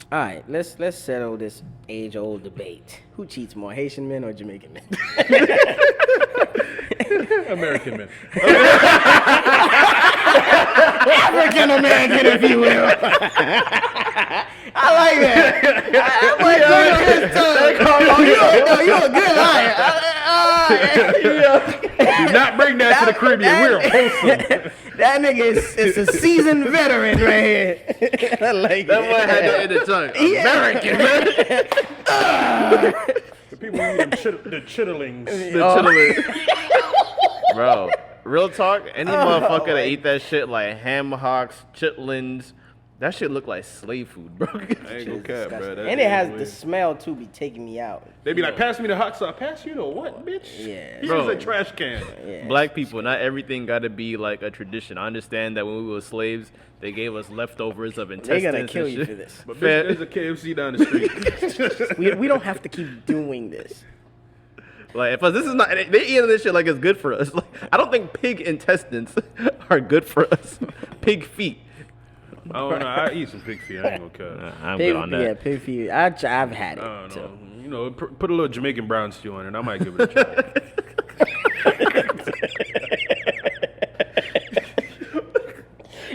All right, let's settle this age-old debate. Who cheats more, Haitian men or Jamaican men? American men. African American, if you will. I like that. You're a good liar. Do not bring that to the Caribbean. We're wholesome. That nigga is a seasoned veteran right here. I like That boy had that in the tongue. American, man. The people who eat them the chitterlings. The chitterlings. Bro, real talk, any motherfucker that eat that shit like ham hocks, chitlins, that shit look like slave food, bro. I ain't gonna cap, bro. And it has the smell too be taking me out. They be like, pass me the hot sauce. Pass you the what, bitch? Yeah. He's Bro. a trash can. Yeah. Black people, not everything gotta be like a tradition. I understand that when we were slaves, they gave us leftovers of intestines. They're gonna kill and you shit. for this. But bitch, there's a KFC down the street. We don't have to keep doing this. Like, if this is not, they eat this shit like it's good for us. Like, I don't think pig intestines are good for us. Pig feet. I don't know. I eat some pig feet. I ain't gonna cut. I'm Pig, good on that. yeah, pig feet. I've had it. I don't So. know. You know, put a little Jamaican brown stew on it. I might give it a try.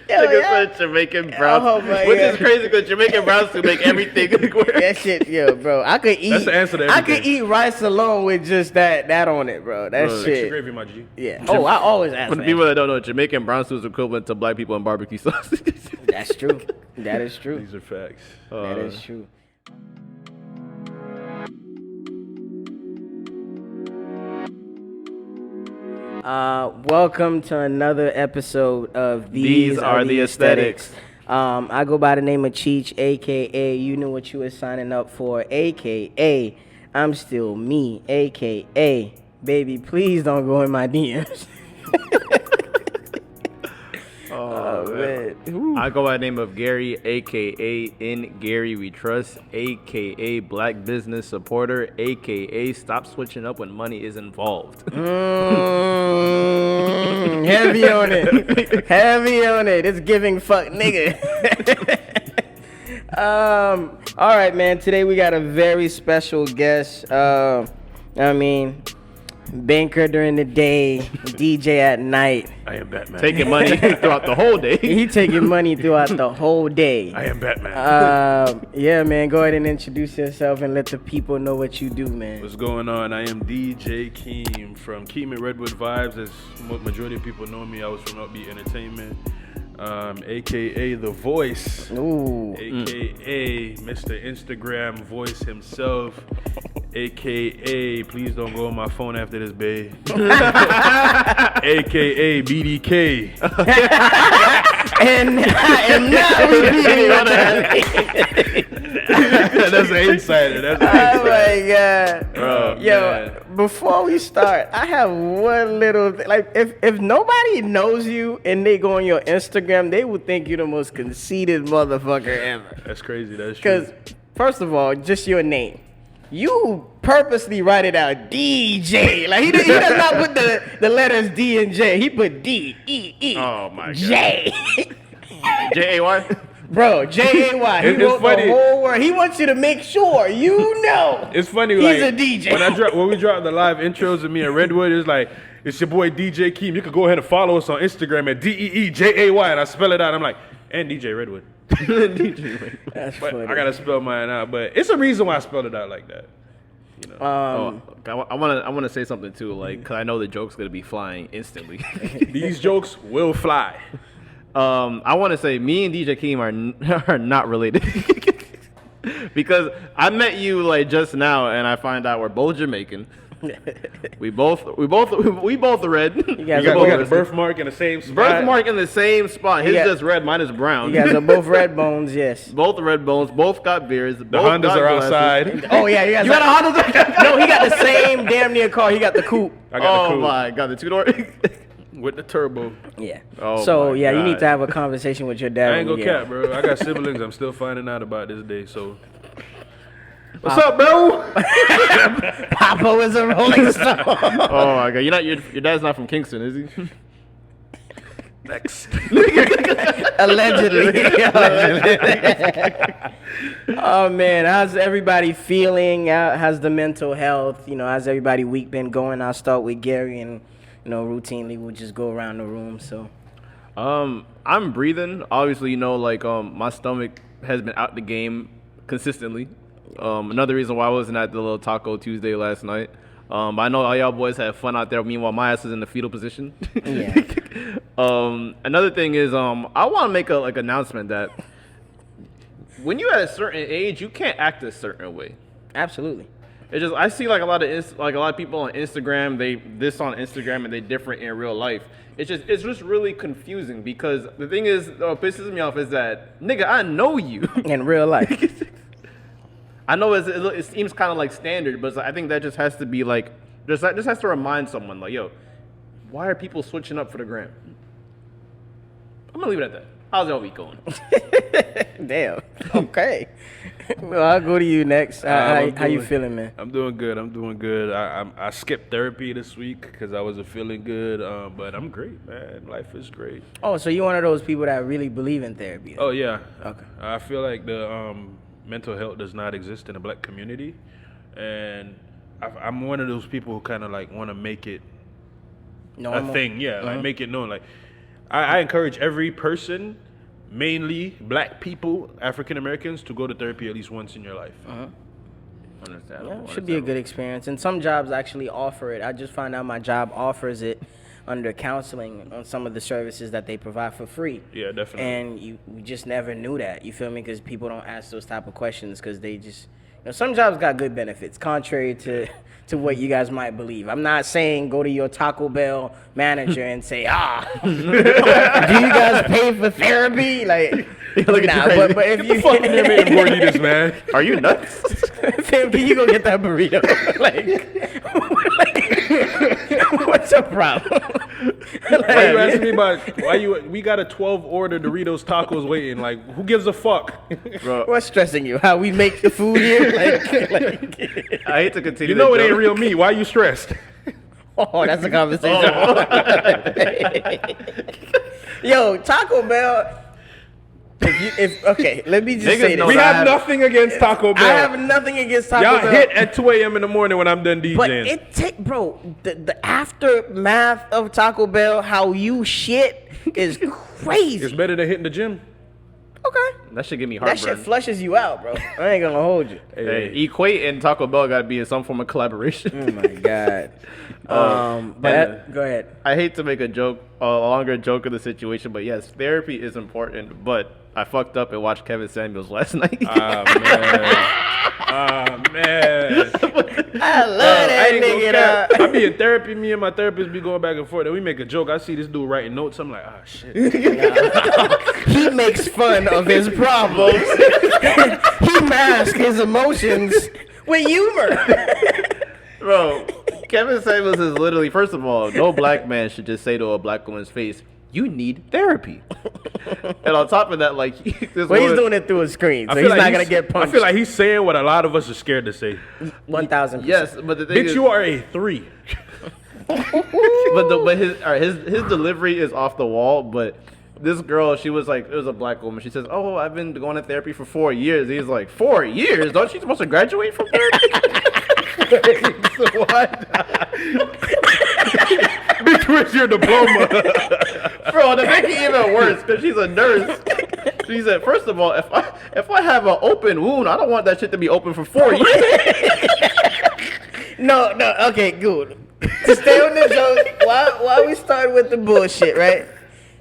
Nigga said Jamaican brown, which is crazy because Jamaican browns to make everything work. That shit, yo, bro. I could eat. That's the answer to I everything. could eat rice alone with just that on it, bro. That Extra shit. gravy, my G. Yeah. Oh, I always ask. For the people that don't know, Jamaican brown stew is equivalent to black people in barbecue sauce. That's true. That is true. These are facts. That is true. Welcome to another episode of These Are the Aesthetics. I go by the name of Cheech, aka you knew what you were signing up for, aka I'm still me, aka baby, please don't go in my DMs. Oh man. Ooh. I go by the name of Gary, aka In Gary We Trust, aka Black Business Supporter, aka Stop Switching Up When Money is Involved. Heavy on it. Heavy on it. It's giving fuck nigga. All right, man. Today we got a very special guest. Banker during the day, DJ at night. I am Batman. Taking money throughout the whole day. He taking money throughout the whole day. I am Batman. Yeah, man. Go ahead and introduce yourself and let the people know what you do, man. What's going on? I am Dee Jay Keem from Keem and Redwood Vibes. As majority of people know me, I was from Upbeat Entertainment. AKA The Voice. Ooh. AKA Mr. Instagram Voice himself. AKA Please Don't Go on My Phone After This, babe. AKA BDK. And I am not repeating that. That's an insider. That's an Oh insider. my god. Oh, Yo, man. before we start, I have one little like if nobody knows you and they go on your Instagram, they would think you're the most conceited motherfucker ever. That's crazy. That's true. Because first of all, just your name. You purposely write it out DJ. Like he does not put the letters D and J. He put D E E Oh my God. J. J-A-Y? Bro, J-A-Y. He It's wrote funny. the whole word. He wants you to make sure you know. It's funny, He's like a DJ. when we drop the live intros of me and Redwood, it's like it's your boy DJ Keem. You can go ahead and follow us on Instagram at DEEJAY, and I spell it out. I'm like, and DJ Redwood. That's But funny. I gotta spell mine out. But it's a reason why I spelled it out like that. You know, I want to say something too, like, because I know the joke's going to be flying instantly. these jokes will fly. I want to say me and DJ Keem are not related. Because I met you like just now, and I find out we're both Jamaican. We both red. You guys We are got a both, birthmark in the same spot. Birthmark in the same spot. His got- just red, mine is brown. you guys are both red bones, yes. Both red bones, both got beards. The Hondas are outside. Oh yeah, you guys. You got a Honda? No, he got the same damn near car. He got the coupe. I got the Oh coupe my God, the two-door. with the turbo. Yeah. Oh So my yeah, you God. need to have a conversation with your dad. I ain't when gonna you get cap, bro. I got siblings. I'm still finding out about this day. So, what's up, bro? Papa is a Rolling Stone. Oh my God, your dad's not from Kingston, is he? Next. Allegedly. Oh man, how's everybody feeling? How's the mental health? How's everybody week been going? I'll start with Gary, and routinely we'll just go around the room. So, I'm breathing. Obviously, my stomach has been out the game consistently. Another reason why I wasn't at the little Taco Tuesday last night. I know all y'all boys had fun out there. Meanwhile, my ass is in the fetal position. Yeah. Another thing is, I want to make a announcement that when you're at a certain age, you can't act a certain way. Absolutely. It's just I see a lot of people on Instagram. On Instagram and they different in real life. It's just really confusing because the thing is, what pisses me off is that nigga, I know you in real life. I know it seems kind of like standard, but I think that just has to be just has to remind someone yo, why are people switching up for the gram? I'm gonna leave it at that. How's y'all week going? Damn. Okay. Well, I'll go to you next. How you feeling, man? I'm doing good. I skipped therapy this week because I wasn't feeling good, but I'm great, man. Life is great. Oh, so you're one of those people that really believe in therapy? Oh yeah. Okay. I feel like the mental health does not exist in the black community, and I'm one of those people who kind of want to make it normal. A thing. Yeah, make it known. I encourage every person, mainly black people, African Americans, to go to therapy at least once in your life. Understandable. Yeah, should be a good experience. And some jobs actually offer it. I just found out my job offers it under counseling on some of the services that they provide for free. Yeah, definitely. And we just never knew that. You feel me? Because people don't ask those type of questions because they just, some jobs got good benefits, contrary to what you guys might believe. I'm not saying go to your Taco Bell manager and say, do you guys pay for therapy? But if you fucking name more this, man. Are you nuts? Fam, can you go get that burrito? What's the problem? Why you asking me about we got a 12 order Doritos tacos waiting? Who gives a fuck? Bro, what's stressing you? How we make the food here? I hate to continue. You know it ain't real meat. Why you stressed? Oh, that's a conversation. Yo, Taco Bell. Okay, let me just say this. We have nothing against Taco Bell. I have nothing against Taco Bell. Y'all hit at 2 a.m. in the morning when I'm done DJing. But the aftermath of Taco Bell, how you shit is crazy. It's better than hitting the gym. Okay. That should give me heartburn. That shit flushes you out, bro. I ain't gonna hold you. Hey, Equate and Taco Bell gotta be in some form of collaboration. Oh my god. Go ahead. I hate to make a longer joke of the situation, but yes, therapy is important. But I fucked up and watched Kevin Samuels last night. Man. I love that nigga. I be in therapy. Me and my therapist be going back and forth, and we make a joke. I see this dude writing notes. I'm like, shit. He makes fun of his problems. He masks his emotions with humor. Bro, Kevin Samuels is literally, first of all, no black man should just say to a black woman's face, you need therapy. And on top of that, he's doing it through a screen, so he's not going to get punched. I feel like he's saying what a lot of us are scared to say. 1,000%. Yes, but the thing is... Bitch, you are a 3. but his delivery is off the wall, but... This girl, she was it was a black woman. She says, "Oh, I've been going to therapy for 4 years." He's like, 4 years? Don't you supposed to graduate from therapy? So what? Bitch, where's your diploma? Bro, to make it even worse, because she's a nurse. She said, first of all, if I have an open wound, I don't want that shit to be open for 4 years. No, okay, good. To stay on the joke, why we start with the bullshit, right?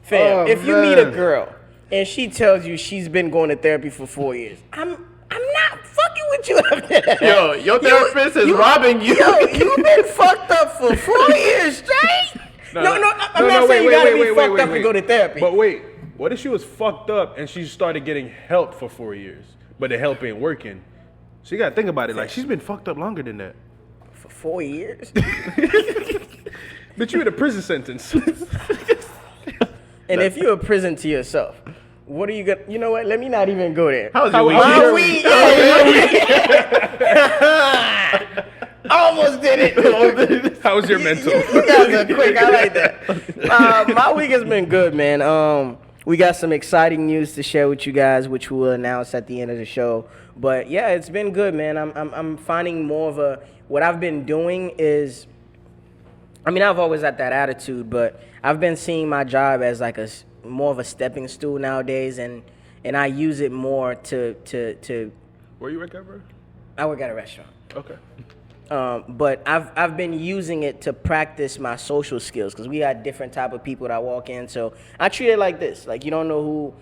Fam, if you meet a girl and she tells you she's been going to therapy for 4 years, I'm not fucking with you after that. Yo, your therapist is robbing you. Yo, you've been fucked up for 4 years straight. I'm not saying you gotta be fucked up to go to therapy. But wait, what if she was fucked up and she started getting help for 4 years, but the help ain't working? So you gotta think about it. She's been fucked up longer than that. For 4 years? But you in a prison sentence. And if you're a prison to yourself, what are you gonna? You know what? Let me not even go there. How's your week? Almost did it. How was your mental? You guys are quick. I like that. My week has been good, man. We got some exciting news to share with you guys, which we'll announce at the end of the show. But yeah, it's been good, man. I'm finding more of a. What I've been doing is, I mean, I've always had that attitude, but I've been seeing my job as like more of a stepping stool nowadays, and I use it more to. Where you work at, bro? I work at a restaurant. Okay. But I've been using it to practice my social skills because we got different type of people that walk in. So I treat it like this. Like, you don't know who.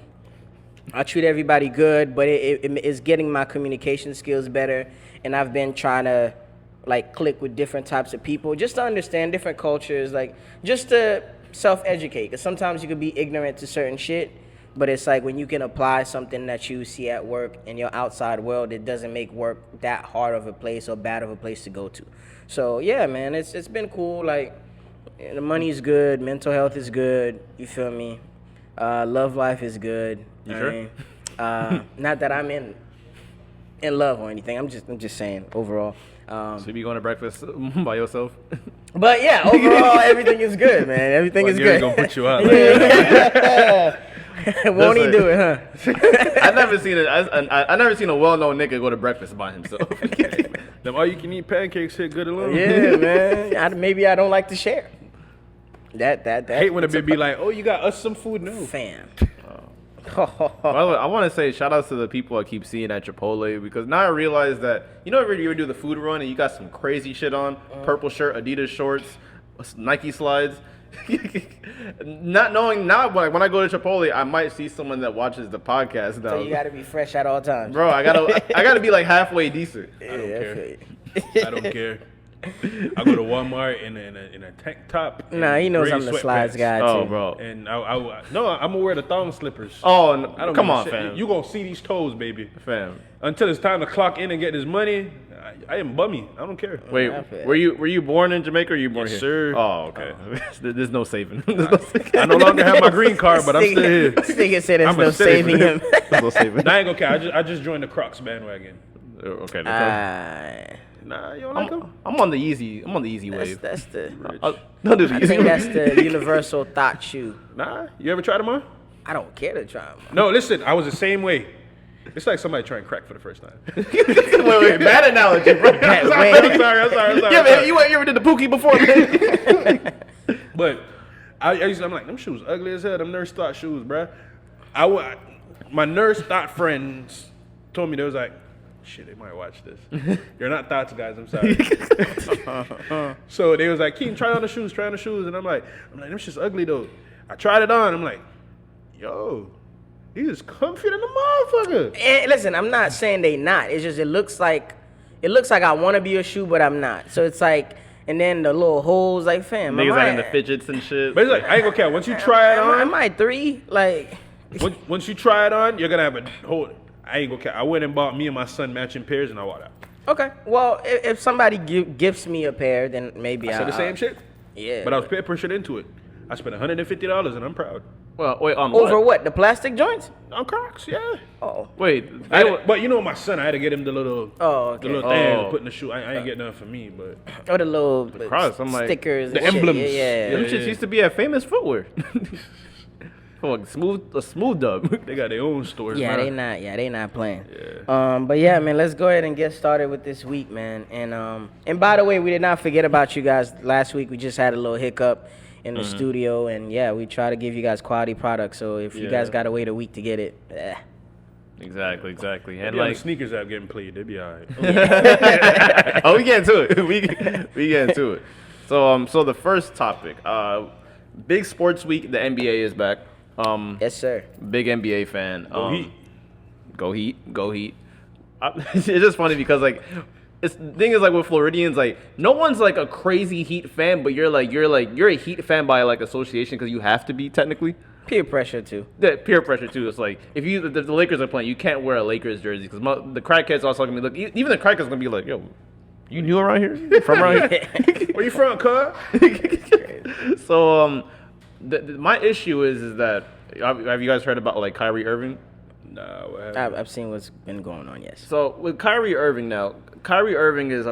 I treat everybody good, but it's getting my communication skills better. And I've been trying to, like, click with different types of people just to understand different cultures, like, just to self-educate. Because sometimes you could be ignorant to certain shit. But it's like when you can apply something that you see at work in your outside world, it doesn't make work that hard of a place or bad of a place to go to. So yeah, man, it's been cool. Like, the money's good, mental health is good. You feel me? Love life is good. You sure? Not that I'm in love or anything. I'm just saying overall. So you be going to breakfast by yourself? But yeah, overall everything is good, man. Everything is Gary good. gonna put you out. Won't he do it, huh? I never seen a well-known nigga go to breakfast by himself. Them all-you-can-eat pancakes hit good alone. Yeah, man. Maybe I don't like to share. That I hate when it be like, oh, you got us some food? No. Fam. By the way, I want to say shout outs to the people I keep seeing at Chipotle because now I realize that, you know, you ever do the food run and you got some crazy shit on, purple shirt, Adidas shorts, Nike slides. Not knowing now, when I go to Chipotle, I might see someone that watches the podcast now. So you gotta be fresh at all times, bro. I gotta be like halfway decent. I don't care. I go to Walmart in a tank top. Nah, he knows gray I'm the slides sweatpants. guy too. Oh, bro. And I'm gonna wear the thong slippers. Oh, no, I don't come give a on, shit. fam. You gonna see these toes, baby. Fam. Until it's time to clock in and get this money, I am bummy. I don't care. Wait, were you born in Jamaica or you born Yes, here? sir. Oh, okay. There's no saving. I no longer have my green card, but I'm still here. This nigga said there's I'm a no saving citizen. him. There's no saving. Nah, I ain't gonna care. I just joined the Crocs bandwagon. Okay. Nah, you don't like them? I'm on the easy wave. That's the. Don't do the I easy think wave. that's the universal thought shoe. Nah, you ever tried them on? I don't care to try them. No, listen, I was the same way. It's like somebody trying crack for the first time. wait, bad analogy, bro. I'm sorry. Yeah, man, you ever did the pookie before, man? But I'm like, them shoes ugly as hell. Them nurse thought shoes, bruh. My nurse thought friends told me, they was like, shit, they might watch this. You're not thoughts guys, I'm sorry. So they was like, Keem, try on the shoes. And I'm like, them shit's ugly though. I tried it on. I'm like, yo, these is comfy than the motherfucker. And listen, I'm not saying they not. It's just it looks like I want to be a shoe, but I'm not. So it's like, and then the little holes, like, fam. Niggas like in the fidgets and shit. But it's like, I ain't gonna care. Once you try it on, Am I 3? Like, once you try it on, you're gonna have a whole. I ain't gonna care. I went and bought me and my son matching pairs, and I walked out. okay. Well, if somebody gifts me a pair, then maybe I said the same shit. Yeah. But I was peer pressured into it. I spent $150, and I'm proud. Well, wait, on Over what? what? The plastic joints? On Crocs, yeah. Oh. Wait, But you know, my son, I had to get him the little, Oh, okay. the little thing Oh. to put in the shoe. I ain't getting nothing for me, but Or the little cross, I'm like- stickers. The and shit. emblems. Yeah. them shits used to be at Famous Footwear. Oh, a smooth dub. they got their own stores. Yeah, now. they not playing. Yeah. But yeah, man, let's go ahead and get started with this week, man. And by the way, we did not forget about you guys last week. We just had a little hiccup in the studio, and yeah, we try to give you guys quality products. So if you guys gotta wait a week to get it, Exactly. And Be on like, the sneakers app getting played. They'd be all right. oh, we get into it. We get into it. So the first topic, big sports week. The NBA is back. yes, sir. Big NBA fan. Go Heat. Go Heat. It's just funny because like, the thing is like with Floridians, like no one's like a crazy Heat fan, but you're a Heat fan by like association because you have to be technically. Peer pressure too. The peer pressure too. It's like if the Lakers are playing, you can't wear a Lakers jersey because the crackheads also gonna be look. Even the crackheads gonna be like, yo, you new around here? You from around here? Where you from, cuz? So my issue is that have you guys heard about like Kyrie Irving? No, what happened? I've seen what's been going on. Yes. So with Kyrie Irving now, Kyrie Irving is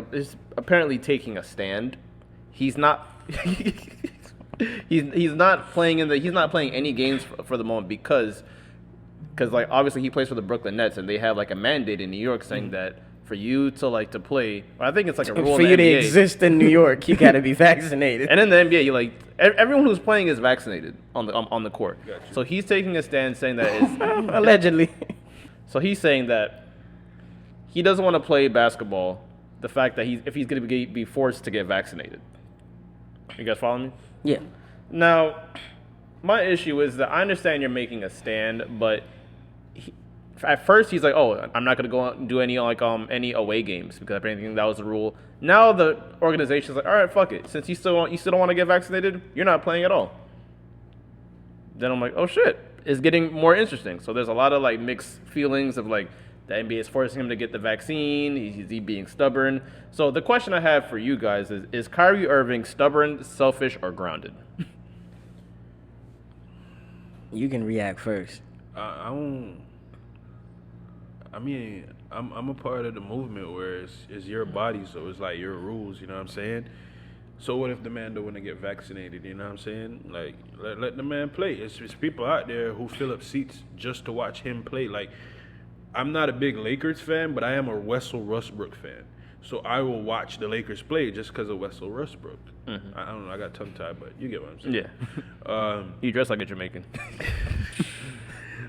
apparently taking a stand. he's not. he's not playing he's not playing any games for the moment because like obviously he plays for the Brooklyn Nets and they have like a mandate in New York saying that for you to like to play, I think it's like a rule for in you the to NBA. exist in New York, you got to be vaccinated. And in the NBA, you like everyone who's playing is vaccinated on the court. Gotcha. So he's taking a stand saying that it's Allegedly. so he's saying that he doesn't want to play basketball. The fact that if he's going to be forced to get vaccinated. You guys follow me? Yeah. Now, my issue is that I understand you're making a stand, but at first he's like, "Oh, I'm not going to go out and do any any away games because I think that was the rule." Now the organization's like, "All right, fuck it. Since you still don't want to get vaccinated, you're not playing at all." Then I'm like, "Oh shit, it's getting more interesting." So there's a lot of like mixed feelings of like the NBA is forcing him to get the vaccine. Is he being stubborn? So the question I have for you guys is Kyrie Irving stubborn, selfish, or grounded? You can react first. I don't. I mean, I'm a part of the movement where it's your body, so it's like your rules. You know what I'm saying? So what if the man don't want to get vaccinated? You know what I'm saying? Like let the man play. It's people out there who fill up seats just to watch him play. Like I'm not a big Lakers fan, but I am a Russell Westbrook fan. So I will watch the Lakers play just because of Russell Westbrook. Mm-hmm. I don't know. I got tongue tied, but you get what I'm saying. Yeah. You dress like a Jamaican.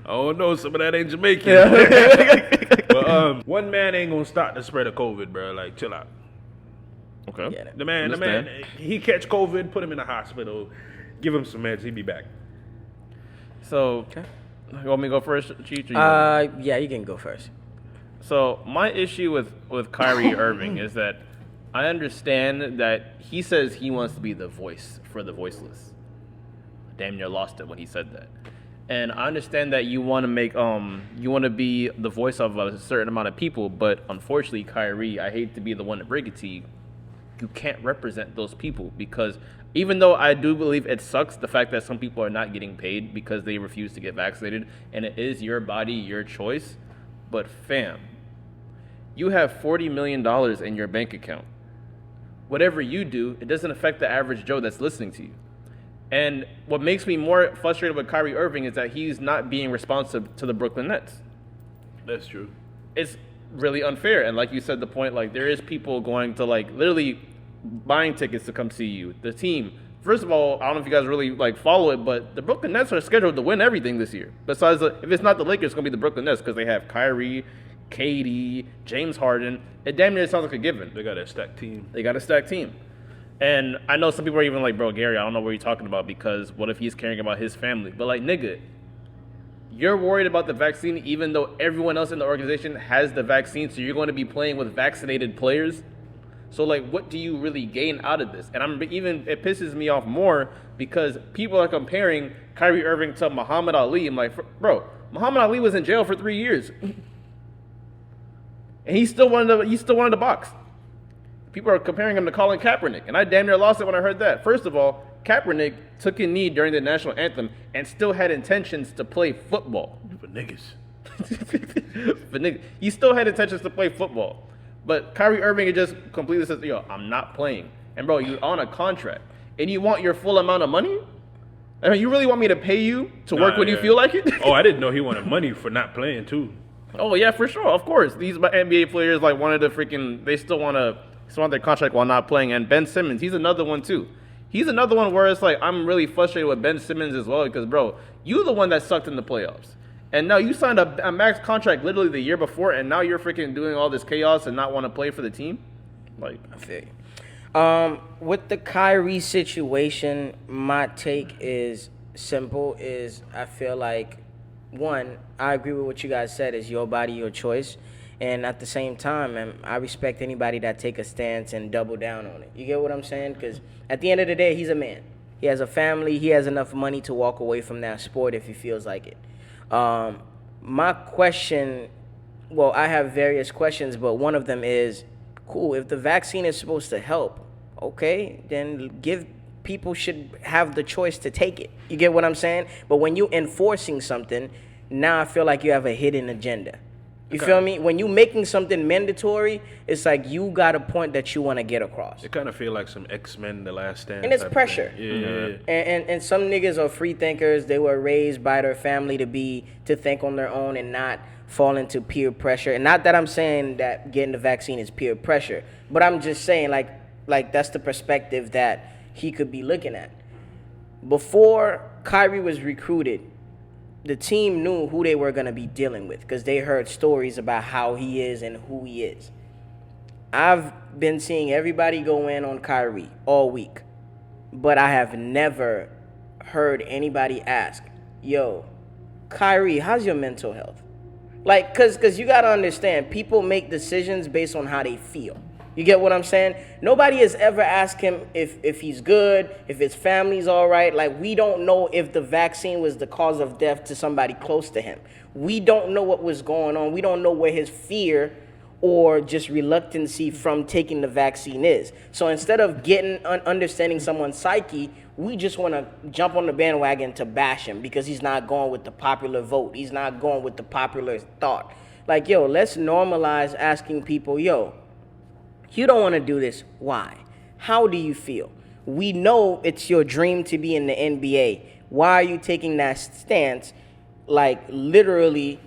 Oh no, some of that ain't Jamaican. Yeah. But one man ain't gonna stop the spread of COVID, bro. Like, chill out. Okay. Yeah, The man, he catch COVID, put him in the hospital, give him some meds, he be back. So, you want me to go first, Cheech? Yeah, you can go first. So my issue with Kyrie Irving is that I understand that he says he wants to be the voice for the voiceless. Damn near lost it when he said that. And I understand that you want to make you want to be the voice of a certain amount of people, but unfortunately, Kyrie, I hate to be the one to break it to you, you can't represent those people because even though I do believe it sucks the fact that some people are not getting paid because they refuse to get vaccinated, and it is your body, your choice, but fam, you have $40 million in your bank account. Whatever you do, it doesn't affect the average Joe that's listening to you. And what makes me more frustrated with Kyrie Irving is that he's not being responsive to the Brooklyn Nets. That's true. It's really unfair. And like you said, the point, like there is people going to like literally buying tickets to come see you. The team. First of all, I don't know if you guys really like follow it, but the Brooklyn Nets are scheduled to win everything this year. Besides, if it's not the Lakers, it's going to be the Brooklyn Nets because they have Kyrie, KD, James Harden. It damn near sounds like a given. They got a stacked team. And I know some people are even like, bro, Gary, I don't know what you're talking about because what if he's caring about his family? But like, nigga, you're worried about the vaccine even though everyone else in the organization has the vaccine, so you're going to be playing with vaccinated players? So like, what do you really gain out of this? And it pisses me off more because people are comparing Kyrie Irving to Muhammad Ali. I'm like, bro, Muhammad Ali was in jail for 3 years. And he still wanted to box. People are comparing him to Colin Kaepernick, and I damn near lost it when I heard that. First of all, Kaepernick took a knee during the national anthem and still had intentions to play football. For niggas. He still had intentions to play football. But Kyrie Irving just completely says, yo, I'm not playing. And bro, you're on a contract, and you want your full amount of money? I mean, you really want me to pay you to work when you feel like it? Oh, I didn't know he wanted money for not playing too. Oh yeah, for sure, of course. These NBA players like wanted to they still want their contract while not playing. And Ben Simmons, he's another one too. He's another one where it's like I'm really frustrated with Ben Simmons as well because bro, you the one that sucked in the playoffs, and now you signed a max contract literally the year before, and now you're freaking doing all this chaos and not want to play for the team. Like, I feel you. With the Kyrie situation, my take is simple. I feel like, one, I agree with what you guys said. Is your body, your choice. And at the same time, I respect anybody that take a stance and double down on it. You get what I'm saying? Because at the end of the day, he's a man. He has a family. He has enough money to walk away from that sport if he feels like it. My question, well, I have various questions, but one of them is, cool, if the vaccine is supposed to help, okay, then people should have the choice to take it. You get what I'm saying? But when you're enforcing something, now I feel like you have a hidden agenda. You feel me? When you making something mandatory, it's like you got a point that you want to get across. It kind of feel like some X-Men The Last Stand. And it's pressure. Yeah. And some niggas are free thinkers. They were raised by their family to think on their own and not fall into peer pressure. And not that I'm saying that getting the vaccine is peer pressure, but I'm just saying like that's the perspective that he could be looking at. Before Kyrie was recruited, the team knew who they were going to be dealing with because they heard stories about how he is and who he is. I've been seeing everybody go in on Kyrie all week, but I have never heard anybody ask, yo, Kyrie, how's your mental health? Like, because you got to understand, people make decisions based on how they feel. You get what I'm saying? Nobody has ever asked him if he's good, if his family's all right. Like, we don't know if the vaccine was the cause of death to somebody close to him. We don't know what was going on. We don't know where his fear or just reluctancy from taking the vaccine is. So instead of understanding someone's psyche, we just want to jump on the bandwagon to bash him because he's not going with the popular vote. He's not going with the popular thought. Like, yo, let's normalize asking people, yo, you don't want to do this. Why? How do you feel? We know it's your dream to be in the NBA. Why are you taking that stance? Like, literally,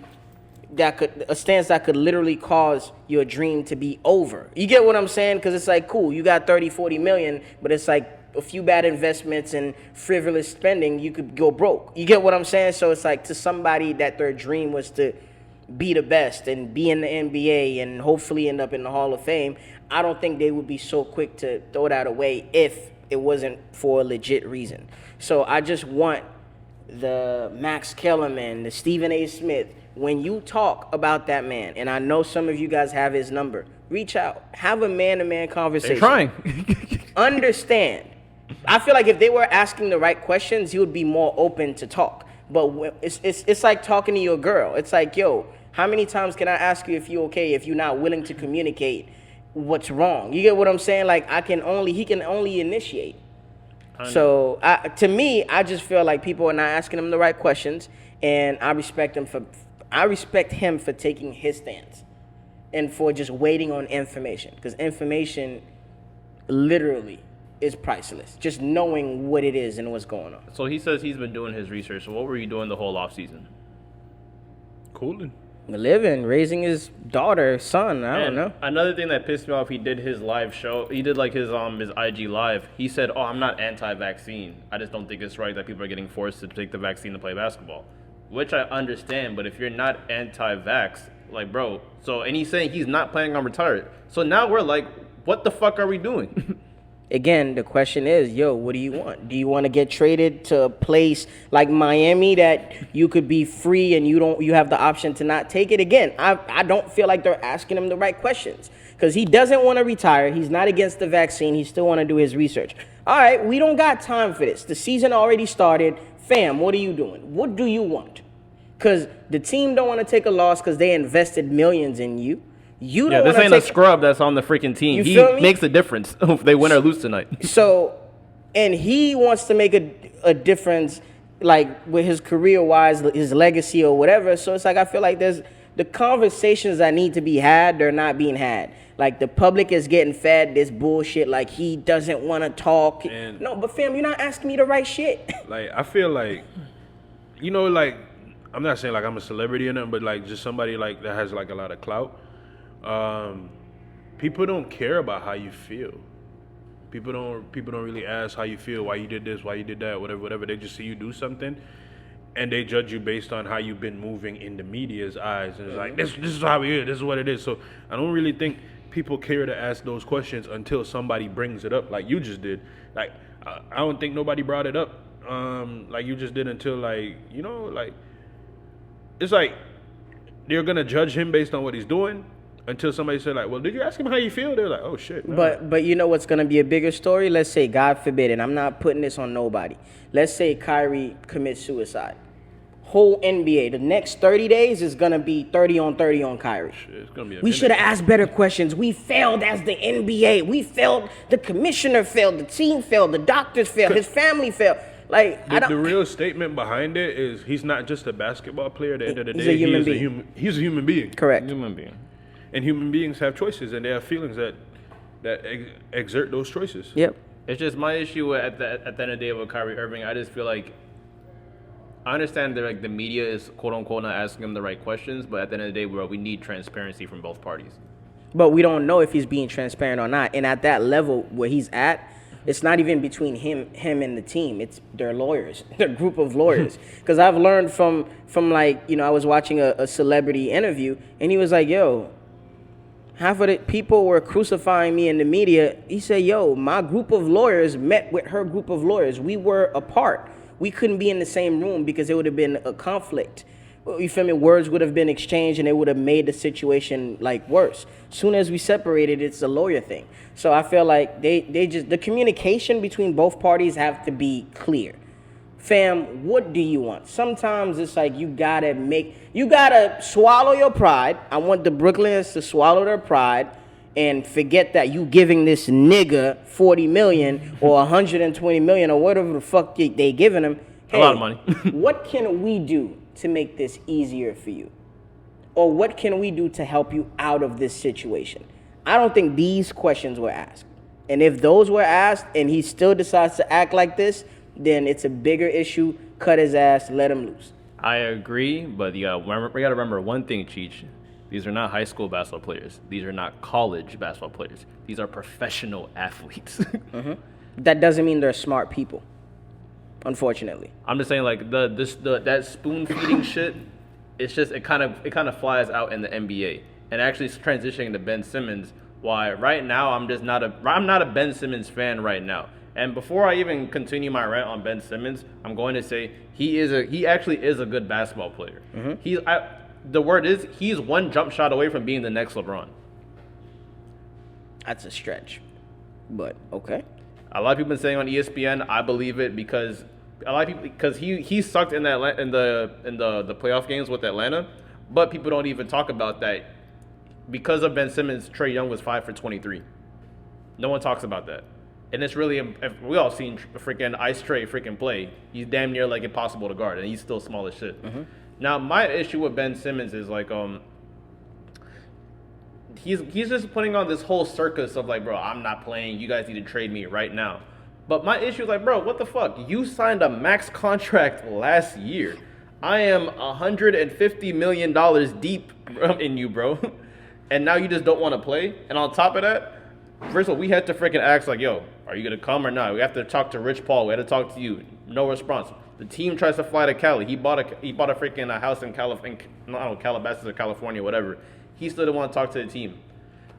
a stance that could literally cause your dream to be over. You get what I'm saying? Because it's like, cool, you got 30, 40 million, but it's like a few bad investments and frivolous spending, you could go broke. You get what I'm saying? So it's like to somebody that their dream was to be the best and be in the NBA and hopefully end up in the Hall of Fame, I don't think they would be so quick to throw that away if it wasn't for a legit reason. So I just want the Max Kellerman, the Stephen A. Smith, when you talk about that man, and I know some of you guys have his number, reach out. Have a man-to-man conversation. They're trying. Understand. I feel like if they were asking the right questions, he would be more open to talk. But it's like talking to your girl. It's like, yo, how many times can I ask you if you're okay if you're not willing to communicate what's wrong? You get what I'm saying? Like, he can only initiate. So to me, I just feel like people are not asking him the right questions, and I respect him for taking his stance and for just waiting on information, because information literally is priceless. Just knowing what it is and what's going on. So he says he's been doing his research. So what were you doing the whole off season? Cooling. Living, raising his daughter, son. I don't know. Another thing that pissed me off, he did his live show. He did like his IG live. He said, "Oh, I'm not anti-vaccine. I just don't think it's right that people are getting forced to take the vaccine to play basketball." Which I understand, but if you're not anti-vax, like, bro. And he's saying he's not planning on retiring. So now we're like, what the fuck are we doing? Again, the question is, yo, what do you want? Do you want to get traded to a place like Miami that you could be free and you have the option to not take it? Again, I don't feel like they're asking him the right questions, because he doesn't want to retire. He's not against the vaccine. He still want to do his research. All right, we don't got time for this. The season already started. Fam, what are you doing? What do you want? Because the team don't want to take a loss because they invested millions in you. You don't this ain't a scrub that's on the freaking team. He makes a difference if they win or lose tonight. So, and he wants to make a difference, like with his career-wise, his legacy or whatever. So it's like, I feel like there's the conversations that need to be had, they're not being had. Like, the public is getting fed this bullshit, like he doesn't want to talk. No, but fam, you're not asking me the right shit. Like, I feel like, like, I'm not saying like I'm a celebrity or nothing, but like just somebody like that has like a lot of clout. People don't care about how you feel. People don't really ask how you feel, why you did this, why you did that, whatever. They just see you do something, and they judge you based on how you've been moving in the media's eyes. And it's like, this is how we is, this is what it is. So I don't really think people care to ask those questions until somebody brings it up, like you just did. Like, I don't think nobody brought it up, like you just did, until like, like, it's like they're gonna judge him based on what he's doing until somebody said like, well, did you ask him how you feel? They're like, oh shit. No. But you know what's gonna be a bigger story? Let's say, God forbid, and I'm not putting this on nobody. Let's say Kyrie commits suicide. Whole NBA, the next 30 days is gonna be 30 on 30 on Kyrie. Shit, it's gonna be we should have asked better questions. We failed as the NBA. We failed. The commissioner failed. The team failed. The doctors failed. His family failed. Like, The real statement behind it is he's not just a basketball player. At the end of the He's day, a human being. He's a human being. Correct. Human being. And human beings have choices, and they have feelings that exert those choices. Yep. It's just my issue at the end of the day with Kyrie Irving. I just feel like I understand that like the media is quote unquote not asking him the right questions, but at the end of the day, we need transparency from both parties. But we don't know if he's being transparent or not. And at that level where he's at, it's not even between him and the team. It's their lawyers, their group of lawyers. Because I've learned from like, I was watching a celebrity interview, and he was like, yo, half of the people were crucifying me in the media. He said, yo, my group of lawyers met with her group of lawyers. We were apart. We couldn't be in the same room because it would have been a conflict. You feel me? Words would have been exchanged, and it would have made the situation like worse. Soon as we separated, it's a lawyer thing. So I feel like they just, the communication between both parties have to be clear. Fam, what do you want? Sometimes it's like you gotta swallow your pride. I want the Brooklyners to swallow their pride and forget that you giving this nigga $40 million or $120 million or whatever the fuck they giving him. Hey, a lot of money. what can we do to make this easier for you? Or what can we do to help you out of this situation? I don't think these questions were asked. And if those were asked and he still decides to act like this, then it's a bigger issue. Cut his ass, let him loose. I agree, but we gotta remember one thing, Cheech. These are not high school basketball players. These are not college basketball players. These are professional athletes. Mm-hmm. That doesn't mean they're smart people, unfortunately. I'm just saying, like that spoon feeding shit. It's just it kind of flies out in the NBA, and actually transitioning to Ben Simmons. Why right now I'm not a Ben Simmons fan right now. And before I even continue my rant on Ben Simmons, I'm going to say he actually is a good basketball player. Mm-hmm. The word is he's one jump shot away from being the next LeBron. That's a stretch, but okay. A lot of people have been saying on ESPN. I believe it because he sucked in the playoff games with Atlanta, but people don't even talk about that. Because of Ben Simmons, Trae Young was 5 for 23. No one talks about that. And it's really, if we all seen freaking Ice Trae freaking play. He's damn near like impossible to guard, and he's still small as shit. Mm-hmm. Now, my issue with Ben Simmons is like, he's just putting on this whole circus of like, bro, I'm not playing. You guys need to trade me right now. But my issue is like, bro, what the fuck? You signed a max contract last year. I am $150 million deep in you, bro. And now you just don't want to play. And on top of that, first of all, we had to freaking ask like, yo, are you going to come or not? We have to talk to Rich Paul. We had to talk to you. No response. The team tries to fly to Cali. He bought a freaking house in Calabasas or California, whatever. He still didn't want to talk to the team.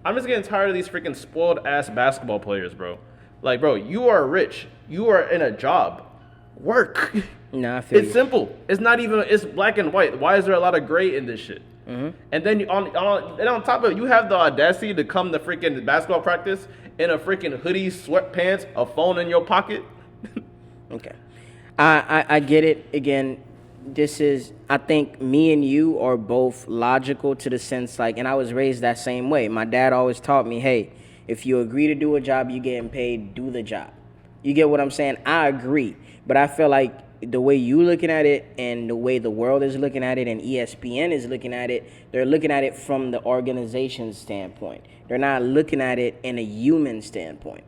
I'm just getting tired of these freaking spoiled ass basketball players, bro. Like, bro, you are rich. You are in a job. Work. Nah, I feel it's simple. It's not even. It's black and white. Why is there a lot of gray in this shit? Mm-hmm. And then on top of it, you have the audacity to come to freaking basketball practice in a freaking hoodie, sweatpants, a phone in your pocket. Okay. I get it. Again, I think me and you are both logical to the sense like, and I was raised that same way. My dad always taught me, hey, if you agree to do a job, you getting paid, do the job. You get what I'm saying? I agree. But I feel like the way you looking at it and the way the world is looking at it and ESPN is looking at it, they're looking at it from the organization's standpoint. They're not looking at it in a human standpoint.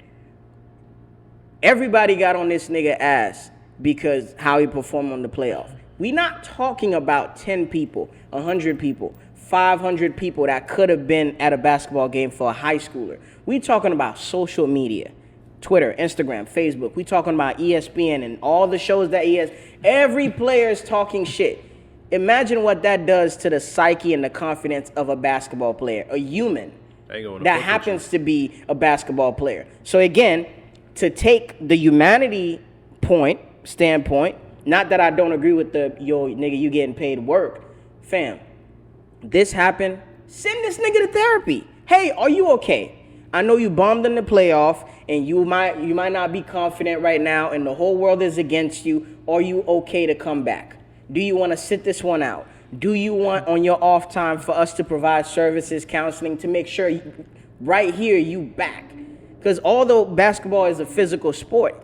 Everybody got on this nigga ass because how he performed on the playoff. We not talking about 10 people, 100 people, 500 people that could have been at a basketball game for a high schooler. We talking about social media. Twitter, Instagram, Facebook. We talking about ESPN and all the shows that he has. Every player is talking shit. Imagine what that does to the psyche and the confidence of a basketball player, a human that happens to be a basketball player. So again, to take the humanity standpoint, not that I don't agree with yo nigga, you getting paid work, fam. This happened. Send this nigga to therapy. Hey, are you okay? I know you bombed in the playoff, and you might not be confident right now, and the whole world is against you. Are you okay to come back? Do you want to sit this one out? Do you want on your off time for us to provide services, counseling to make sure right here you back? Because although basketball is a physical sport,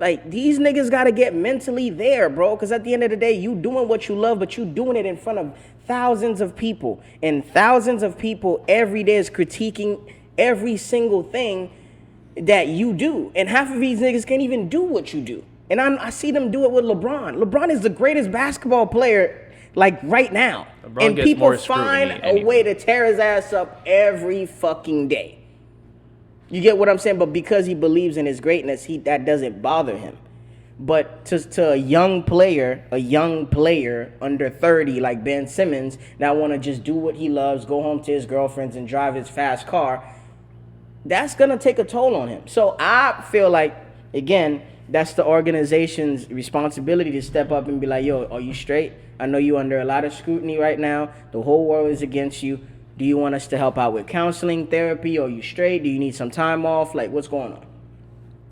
Like, these niggas got to get mentally there, bro. Because at the end of the day, you doing what you love, but you doing it in front of thousands of people. And thousands of people every day is critiquing every single thing that you do. And half of these niggas can't even do what you do. And I see them do it with LeBron. LeBron is the greatest basketball player, like, right now. LeBron and gets people more find scrutiny a way to tear his ass up every fucking day. You get what I'm saying? But because he believes in his greatness, that doesn't bother him. But to a young player under 30 like Ben Simmons that want to just do what he loves, go home to his girlfriends and drive his fast car, that's going to take a toll on him. So I feel like, again, that's the organization's responsibility to step up and be like, yo, are you straight? I know you're under a lot of scrutiny right now. The whole world is against you. Do you want us to help out with counseling, therapy? Are you straight? Do you need some time off? Like, what's going on?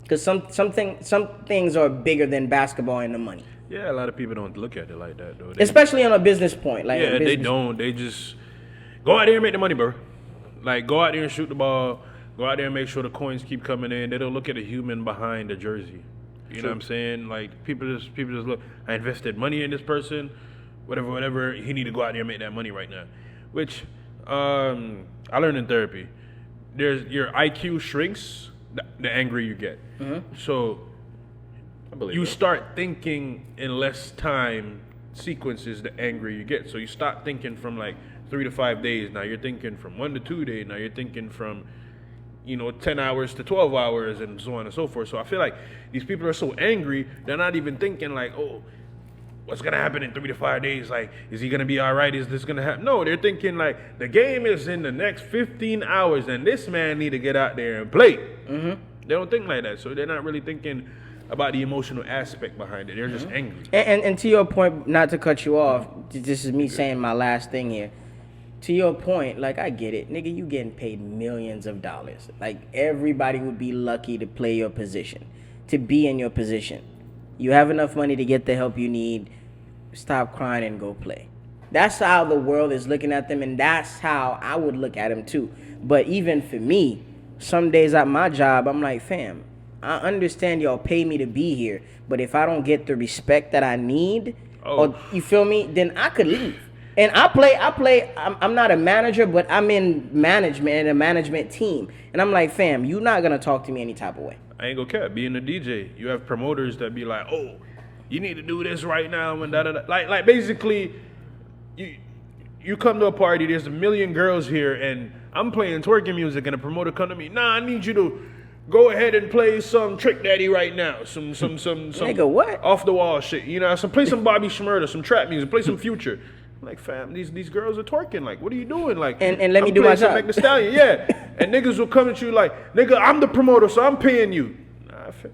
Because some things are bigger than basketball and the money. Yeah, a lot of people don't look at it like that, though. Especially on a business point. Like, yeah, they don't. They just go out there and make the money, bro. Like, go out there and shoot the ball. Go out there and make sure the coins keep coming in. They don't look at the human behind the jersey. You know what I'm saying? Like, people just look, I invested money in this person, whatever. He need to go out there and make that money right now. Which I learned in therapy. Your IQ shrinks the angrier you get. Mm-hmm. So you start thinking in less time sequences the angrier you get. So you start thinking from like 3 to 5 days. Now you're thinking from 1 to 2 days. Now you're thinking from 10 hours to 12 hours and so on and so forth. So I feel like these people are so angry, they're not even thinking like, oh, what's going to happen in 3 to 5 days? Like, is he going to be all right? Is this going to happen? No, they're thinking like the game is in the next 15 hours and this man need to get out there and play. Mm-hmm. They don't think like that. So they're not really thinking about the emotional aspect behind it. They're just angry. And to your point, not to cut you off, this is me saying my last thing here. To your point, like, I get it. Nigga, you getting paid millions of dollars. Like, everybody would be lucky to play your position, to be in your position. You have enough money to get the help you need. Stop crying and go play. That's how the world is looking at them, and that's how I would look at them too. But even for me, some days at my job, I'm like, fam, I understand y'all pay me to be here, but if I don't get the respect that I need, or you feel me, then I could leave. And I play. I'm not a manager, but I'm in management and a management team. And I'm like, fam, you're not gonna talk to me any type of way. I ain't gonna care. Being a DJ, you have promoters that be like, oh, you need to do this right now and da da da. Like basically, you come to a party. There's a million girls here, and I'm playing twerking music, and a promoter come to me. Nah, I need you to go ahead and play some Trick Daddy right now. Some Nigga, what? Off the wall shit. Play some Bobby Shmurda, some trap music, play some Future. Like, fam, these girls are twerking. Like, what are you doing? Like, and let me do my job. Meg Thee Stallion, yeah. And niggas will come at you like, nigga, I'm the promoter, so I'm paying you. Nah, fam.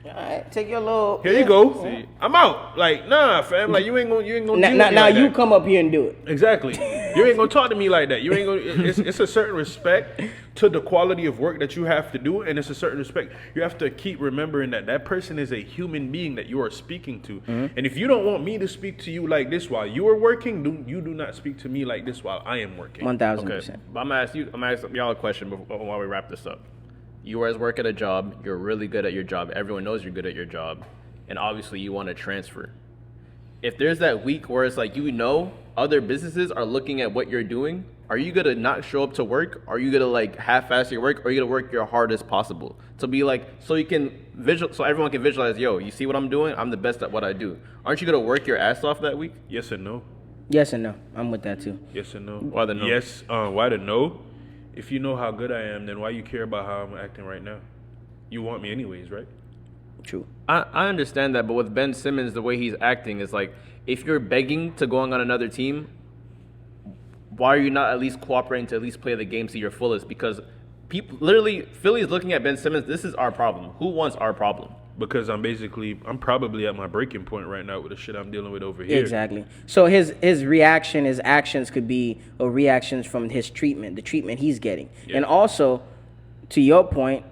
All right, take your little. Here you go. See, I'm out. Like, nah, fam. Like, you ain't gonna. Now you come up here and do it. Exactly. You ain't gonna talk to me like that. You ain't gonna. It's a certain respect to the quality of work that you have to do, and it's a certain respect. You have to keep remembering that person is a human being that you are speaking to. Mm-hmm. And if you don't want me to speak to you like this while you are working, you do not speak to me like this while I am working. 1000%. Okay. But I'm gonna ask y'all a question while we wrap this up. You guys work at a job, you're really good at your job, everyone knows you're good at your job, and obviously you want to transfer. If there's that week where it's like, other businesses are looking at what you're doing, are you gonna not show up to work? Are you gonna like half-ass your work? Or are you gonna work your hardest possible to be like, so everyone can visualize, yo, you see what I'm doing? I'm the best at what I do. Aren't you gonna work your ass off that week? Yes and no. Yes and no. I'm with that too. Yes and no. Why the no? Yes. Why the no? If you know how good I am, then why you care about how I'm acting right now? You want me anyways, right? True. I understand that, but with Ben Simmons, the way he's acting is like, if you're begging to going on another team, why are you not at least cooperating to at least play the game to your fullest? Because people, literally, Philly's looking at Ben Simmons. This is our problem. Who wants our problem? Because I'm probably at my breaking point right now with the shit I'm dealing with over here. Exactly. So his reaction, his actions could be reactions from his treatment, the treatment he's getting. Yeah. And also, to your point,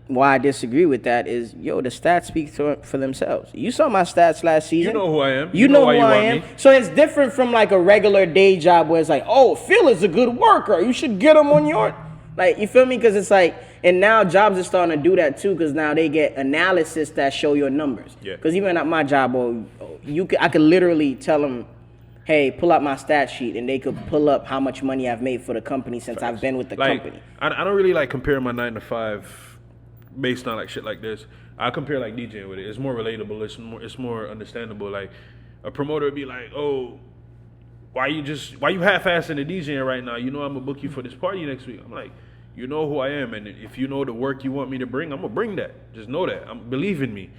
why I disagree with that is, the stats speak for themselves. You saw my stats last season. You know who I am. You know who I am. Me. So it's different from like a regular day job where it's like, oh, Phil is a good worker. You should get him on your... Like, you feel me? Because it's like, And now jobs are starting to do that too, because now they get analysis that show your numbers. Yeah. Because even at my job, I could literally tell them, hey, pull up my stat sheet, and they could pull up how much money I've made for the company since I've been with the company. I don't really like compare my 9 to 5 based on like shit like this. I compare like DJing with it. It's more relatable. It's more understandable. Like a promoter would be like, oh, why you half-assing the DJing right now? You know I'm gonna book you for this party next week. I'm like, you know who I am, and if you know the work you want me to bring, I'm gonna bring that. Just know that. Believe in me.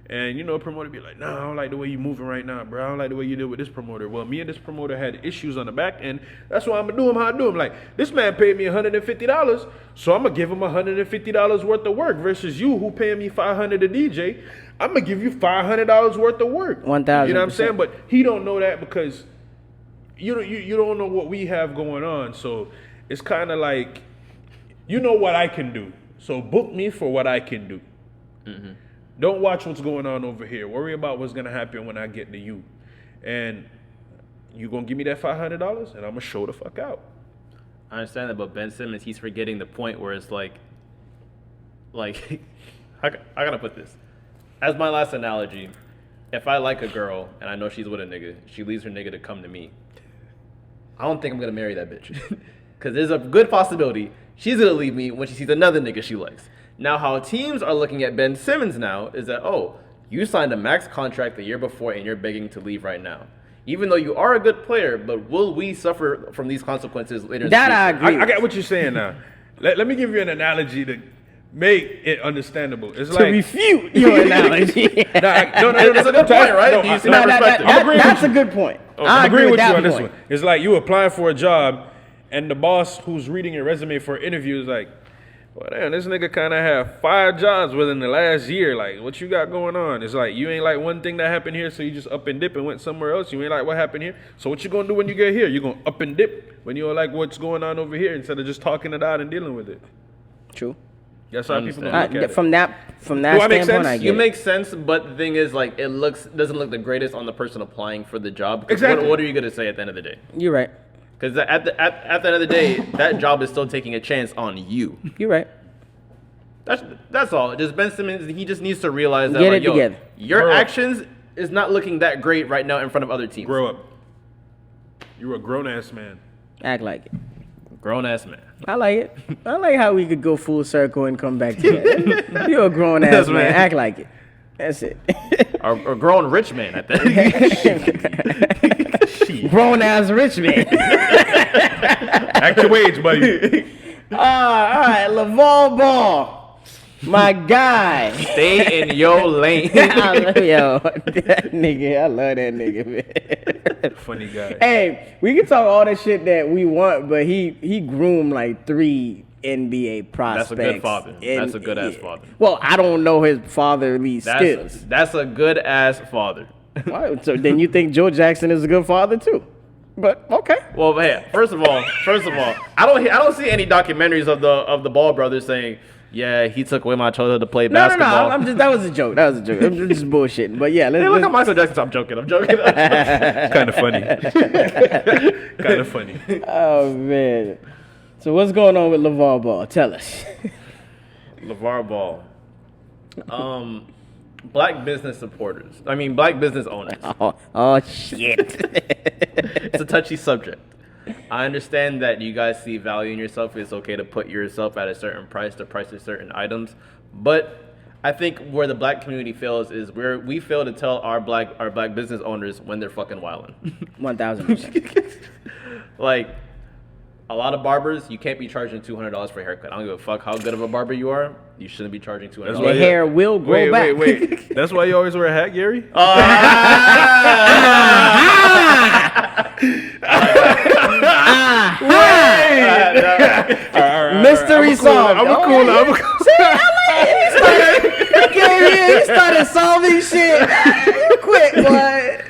And, a promoter be like, nah, I don't like the way you moving right now, bro. I don't like the way you did with this promoter. Well, me and this promoter had issues on the back end. That's why I'm going to do him how I do him. Like, this man paid me $150, so I'm going to give him $150 worth of work versus you who paying me $500 to DJ. I'm going to give you $500 worth of work. 1,000%. You know what I'm saying? But he don't know that because you don't know what we have going on. So it's kind of like, you know what I can do. So book me for what I can do. Mm-hmm. Don't watch what's going on over here. Worry about what's going to happen when I get to you. And you going to give me that $500 and I'm going to show the fuck out. I understand that, but Ben Simmons, he's forgetting the point where it's like I got to put this. As my last analogy, if I like a girl and I know she's with a nigga, she leaves her nigga to come to me, I don't think I'm going to marry that bitch. Because there's a good possibility she's going to leave me when she sees another nigga she likes. Now, how teams are looking at Ben Simmons now is that, oh, you signed a max contract the year before and you're begging to leave right now. Even though you are a good player, but will we suffer from these consequences later? That I agree. I get what you're saying now. Let me give you an analogy to make it understandable. It's like refute your analogy. No, it's a good point, right? Do you see that perspective? That's a good point. I agree with you on this one. It's like you applying for a job and the boss who's reading your resume for an interview is like, well, damn, this nigga kind of have 5 jobs within the last year. Like, what you got going on? It's like, you ain't like one thing that happened here, so you just up and dip and went somewhere else. You ain't like what happened here. So what you going to do when you get here? You going to up and dip when you don't like what's going on over here instead of just talking it out and dealing with it. True. That's how people gonna look at it. From that standpoint, I get You it. make sense, but the thing is, like, doesn't look the greatest on the person applying for the job. Exactly. What are you going to say at the end of the day? You're right. Because at the end of the day, that job is still taking a chance on you. You're right. That's all. Just Ben Simmons, he just needs to realize that Get it together. Your actions is not looking that great right now in front of other teams. Grow up. You're a grown-ass man. Act like it. Grown-ass man. I like it. I like how we could go full circle and come back together. You're a grown-ass man. Act like it. That's it. or grown rich man, I think. Grown-ass rich man. Act your age, buddy. All right, Lavar Ball. My guy. Stay in your lane. Yo, that nigga, I love that nigga, man. Funny guy. Hey, we can talk all the shit that we want, but he groomed like 3 NBA prospects. That's a good father. That's a good ass father. Well, I don't know his fatherly skills. That's a good ass father. Right, so then you think Joe Jackson is a good father too? But okay. Well, hey, first of all, I don't see any documentaries of the Ball brothers saying, yeah, he took away my childhood to play basketball. No. That was a joke. I'm just bullshitting. But yeah, look at Michael Jackson. I'm joking. Kind of funny. Kind of funny. Oh man. So what's going on with Lavar Ball? Tell us. Lavar Ball. Black business supporters. I mean, black business owners. Oh shit. It's a touchy subject. I understand that you guys see value in yourself. It's okay to put yourself at a certain price to price of certain items. But I think where the black community fails is where we fail to tell our black business owners when they're fucking wilding. 1000%. Like, a lot of barbers, you can't be charging $200 for a haircut. I don't give a fuck how good of a barber you are. You shouldn't be charging $200. The hair will grow back. Wait. That's why you always wear a hat, Gary? Mystery solved. I'm cool. He started solving shit quick, boy.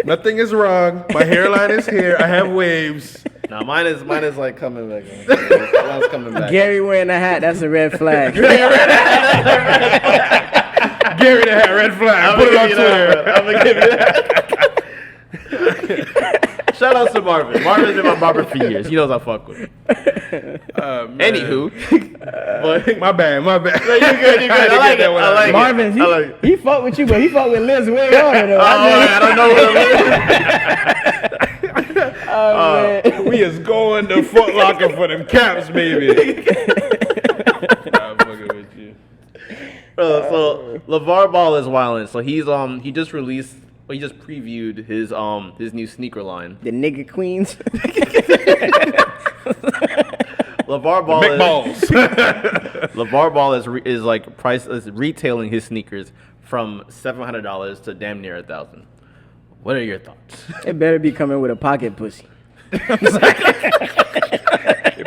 Nothing is wrong. My hairline is here. I have waves. Nah, mine is like coming back. Mine's coming back. Gary wearing a hat, that's a red flag. Gary the hat, red flag. Put it on Twitter. I'm gonna give you that. Shout out to Marvin. Marvin's been my barber for years. He knows I fuck with him. Anywho, But My bad. no, you good. I like it. I like Marvin, it. he fuck with you, but he fuck with Liz way harder though. I don't know what I mean. Man. We is going to Foot Locker for them caps, baby. I'm fucking with you. So Lavar Ball is wildin'. So he just previewed his new sneaker line. The nigga queens. Lavar Ball Big balls. Lavar Ball is retailing his sneakers from $700 to damn near $1,000. What are your thoughts? It better be coming with a pocket pussy. It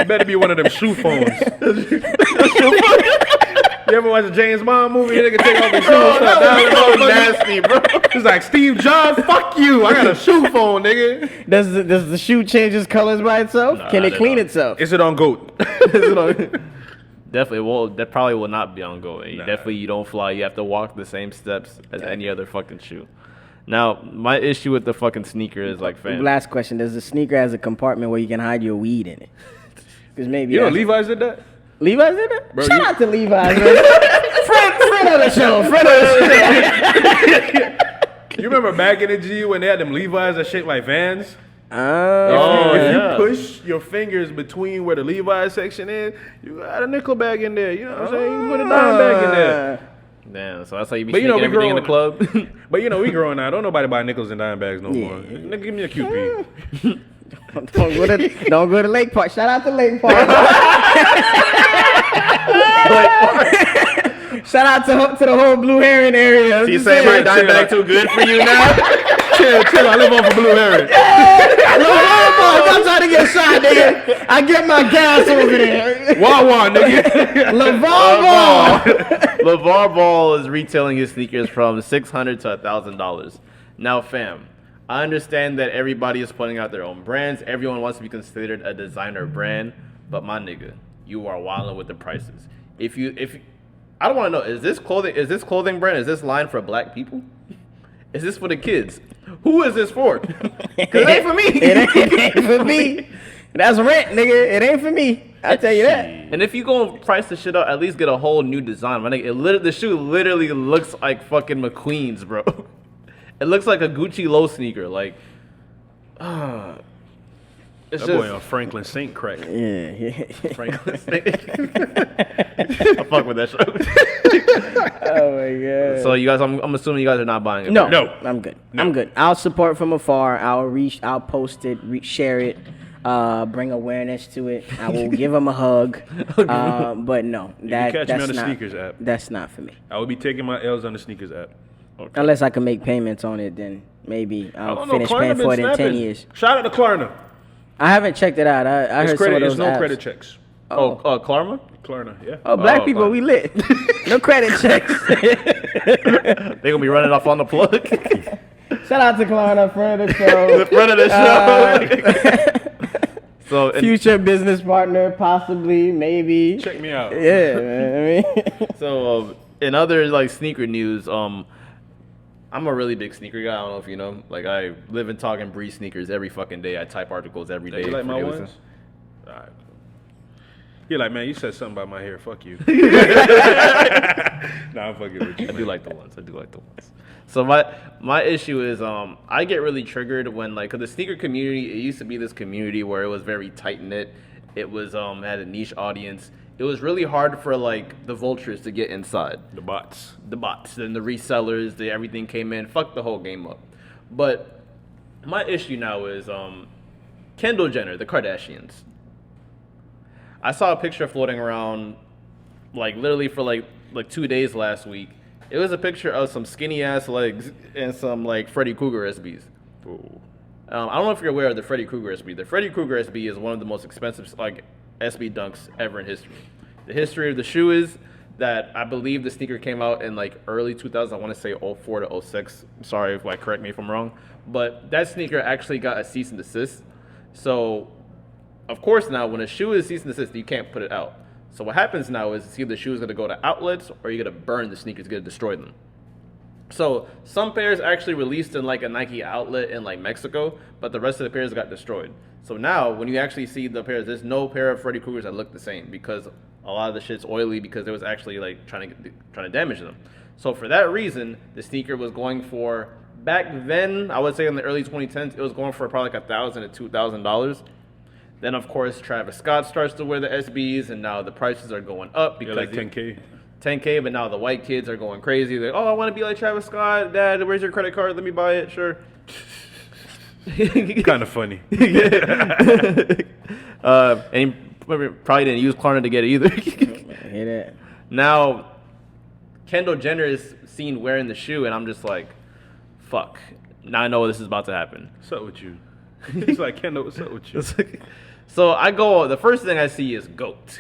better be one of them shoe phones. You ever watch a James Bond movie? Nigga take off his shoes. That was so nasty, bro. It's like, Steve Jobs, fuck you. I got a shoe phone, nigga. Does the shoe change its colors by itself? Can it clean itself? Is it on GOAT? Definitely, that probably will not be on Go. Definitely, you don't fly. You have to walk the same steps as any other fucking shoe. Now, my issue with the fucking sneaker is like, fam. Last question: does the sneaker has a compartment where you can hide your weed in it? Because maybe You know Levi's did that? Levi's did it. Bro, Shout out to Levi's, man. friend of the show. You remember back in the G when they had them Levi's that shaped like Vans? If yeah. you push your fingers between where the Levi's section is, you got a nickel bag in there. You know what I'm saying? You put a dime bag in there. Damn, so that's how you be But you know, sneaking we everything in the club. But you know, we growing now. Don't nobody buy nickels and dime bags no more. Nigga, give me a QP. Don't go to Lake Park. Shout out to Lake Park. Shout out to the whole Blue Heron area. You say my dime bag too good for you now? Chill. I live off of Blue Heron. Lavar Ball, I'm trying to get shot, nigga. I get my gas over there. Wawa, nigga. Lavar Ball. Lavar Ball is retailing his sneakers from $600 to $1,000. Now, fam, I understand that everybody is putting out their own brands. Everyone wants to be considered a designer brand, but my nigga, you are wilding with the prices. If I don't want to know, is this clothing brand? Is this line for black people? Is this for the kids? Who is this for? Cause it ain't for me. It ain't for me. That's rent, nigga. It ain't for me. I tell you that. And if you go price the shit out, at least get a whole new design. My nigga, the shoe literally looks like fucking McQueen's, bro. It looks like a Gucci low sneaker. Like, it's That just, boy on Franklin Saint crack. Yeah. Franklin State. I fuck with that show. Oh my god. So you guys, I'm assuming you guys are not buying it. No, No. I'm good. I'm good. I'll support from afar. I'll post it, share it, bring awareness to it. I will give them a hug. But no, catch me that's on the not, sneakers app. That's not for me. I will be taking my L's on the sneakers app. Unless I can make payments on it, then maybe I'll finish paying for it in 10 years. Shout out to Klarna. I haven't checked it out. I heard some of those It's no apps. credit checks. Klarma? Klarna, yeah. Oh, black Oh, people, fine. we lit. No credit checks. They gonna be running off on the plug. Shout out to Klarna, friend of the show. The front of the show. So Future business partner, possibly, maybe. Check me out. Yeah, man. I mean, So in other like sneaker news, I'm a really big sneaker guy. I don't know if you know. Like I live and talk and breathe sneakers every fucking day. I type articles every day. You like for my the ones? listen. All right. You're like, man, you said something about my hair. Fuck you. Nah, I'm fucking with you. I do like the ones. So my issue is I get really triggered when like, 'cause the sneaker community, it used to be this community where it was very tight knit. It was had a niche audience. It was really hard for like the vultures to get inside. The bots. And the resellers, everything came in, fucked the whole game up. But my issue now is Kendall Jenner, the Kardashians. I saw a picture floating around like literally for like 2 days last week. It was a picture of some skinny ass legs and some like Freddy Krueger SBs. I don't know if you're aware of the Freddy Krueger SB. The Freddy Krueger SB is one of the most expensive like SB dunks ever in history. The history of the shoe is that I believe the sneaker came out in like early 2000. I want to say 04 to 06. Sorry if correct me if I'm wrong. But that sneaker actually got a cease and desist. So of course now when a shoe is cease and desist, you can't put it out. So what happens now is either the shoe is going to go to outlets or you're going to burn the sneakers, going to destroy them. So some pairs actually released in like a Nike outlet in like Mexico, but the rest of the pairs got destroyed. So now when you actually see the pairs, there's no pair of Freddy Kruegers that look the same because a lot of the shit's oily because it was actually like trying to damage them. So for that reason, the sneaker was going for, back then, I would say in the early 2010s, it was going for probably like $1,000 to $2,000. Then of course Travis Scott starts to wear the SBs, and now the prices are going up because like 10K. 10K, but now the white kids are going crazy. They're, oh, I want to be like Travis Scott. Dad, where's your credit card? Let me buy it. Sure. Kind of funny. And he probably didn't use Klarna to get it either. Hear that? Now, Kendall Jenner is seen wearing the shoe, and I'm just like, fuck. Now I know this is about to happen. What's up with you? He's like, Kendall, what's up with you? So I go, the first thing I see is GOAT.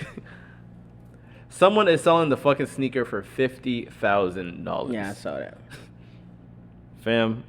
Someone is selling the fucking sneaker for $50,000. Yeah, I saw that. Fam.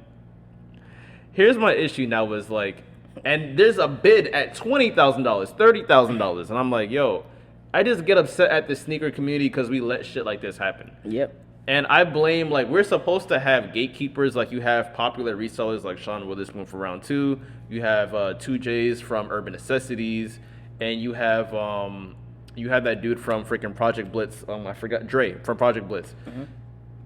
Here's my issue now was like, and there's a bid at $20,000, $30,000. And I'm like, yo, I just get upset at the sneaker community because we let shit like this happen. Yep. And I blame, like, we're supposed to have gatekeepers, like you have popular resellers like Sean Witherspoon for Round 2. You have 2Js from Urban Necessities. And you have that dude from freaking Project Blitz. I forgot, Dre from Project Blitz. Mm-hmm.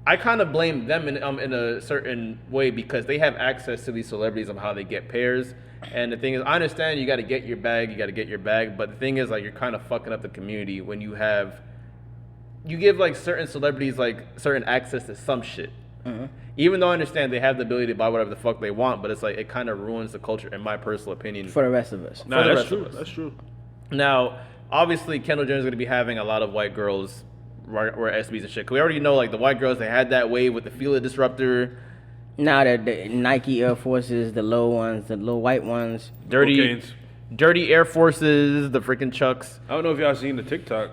I kind of blame them in a certain way because they have access to these celebrities of how they get pairs. And the thing is, I understand you got to get your bag, but the thing is, like, you're kind of fucking up the community when you give like certain celebrities like certain access to some shit. Mm-hmm. Even though I understand they have the ability to buy whatever the fuck they want, but it's like it kind of ruins the culture, in my personal opinion. For the rest of us. No, that's true. That's true. Now, obviously, Kendall Jenner's going to be having a lot of white girls wear SBs and shit. Cause we already know, like, the white girls, they had that wave with the Feel It Disruptor. Now the Nike Air Forces, the low ones, the low white ones. Dirty Air Forces, the freaking Chucks. I don't know if y'all seen the TikTok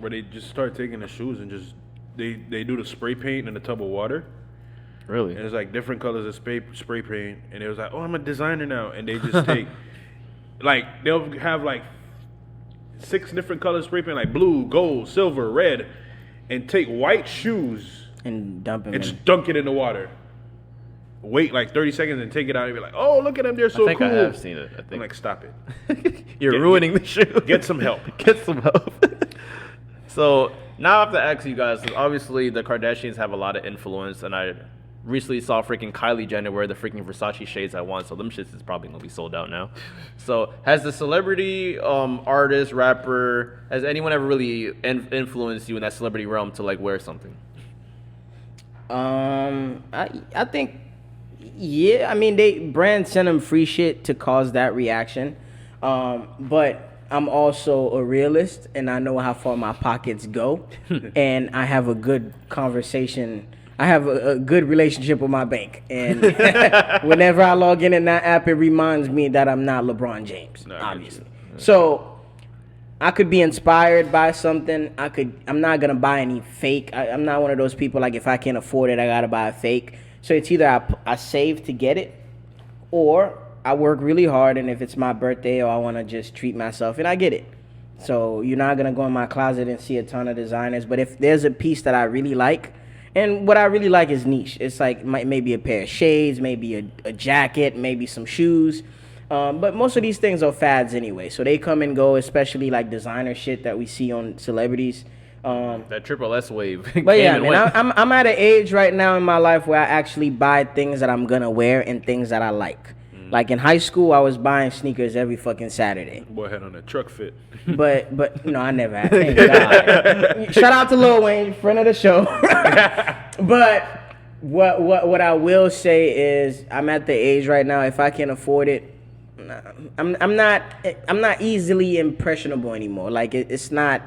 where they just start taking the shoes and just they do the spray paint in a tub of water. Really? And it's like different colors of spray paint, and it was like, oh, I'm a designer now, and they just take like they'll have like 6 different colors spray paint, like blue, gold, silver, red, and take white shoes and dump them and just dunk it in the water. Wait like 30 seconds and take it out and be like, oh, look at them, they're so cool. I think I have seen it. I'm like, stop it. You're ruining the shoe. Get some help. Get some help. So now I have to ask you guys, obviously the Kardashians have a lot of influence, and I recently saw freaking Kylie Jenner wear the freaking Versace shades I want, so them shits is probably going to be sold out now. So has the celebrity, artist, rapper, has anyone ever really influenced you in that celebrity realm to like wear something? I think, yeah, I mean, brands send them free shit to cause that reaction. But I'm also a realist, and I know how far my pockets go, and I have a good conversation. I have a good relationship with my bank, and whenever I log in that app, it reminds me that I'm not LeBron James, obviously. So I could be inspired by something. I'm not gonna buy any fake. I'm not one of those people like if I can't afford it, I gotta buy a fake. So it's either I save to get it, or I work really hard, and if it's my birthday or I want to just treat myself, and I get it. So you're not going to go in my closet and see a ton of designers, but if there's a piece that I really like, and what I really like is niche. It's like maybe a pair of shades, maybe a jacket, maybe some shoes. But most of these things are fads anyway, so they come and go, especially like designer shit that we see on celebrities. That triple S wave. But yeah, man, I'm at an age right now in my life where I actually buy things that I'm gonna wear and things that I like. Like in high school, I was buying sneakers every fucking Saturday. Boy had on a truck fit. But no, I never had. Thank God. Shout out to Lil Wayne, friend of the show. But what I will say is I'm at the age right now. If I can afford it, I'm not easily impressionable anymore. Like it's not.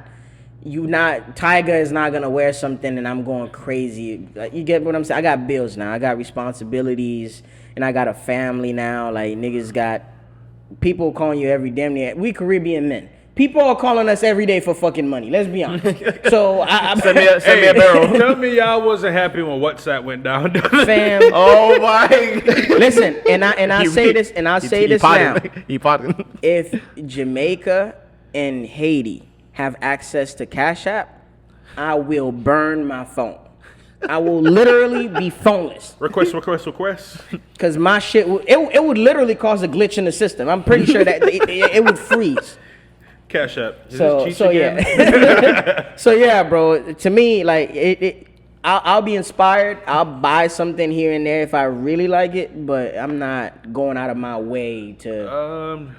Tiger is not gonna wear something and I'm going crazy. Like, you get what I'm saying? I got bills now. I got responsibilities, and I got a family now. Like, niggas got people calling you every damn day. We Caribbean men. People are calling us every day for fucking money. Let's be honest. So send me a barrel. Tell me y'all wasn't happy when WhatsApp went down. Fam. Oh my. Listen, and I say this now. If Jamaica and Haiti have access to Cash App, I will burn my phone. I will literally be phoneless. Request. Because my shit, it would literally cause a glitch in the system. I'm pretty sure that it would freeze. Cash App. Is So this cheat so again? yeah, so yeah, bro. To me, like I'll be inspired. I'll buy something here and there if I really like it, but I'm not going out of my way to.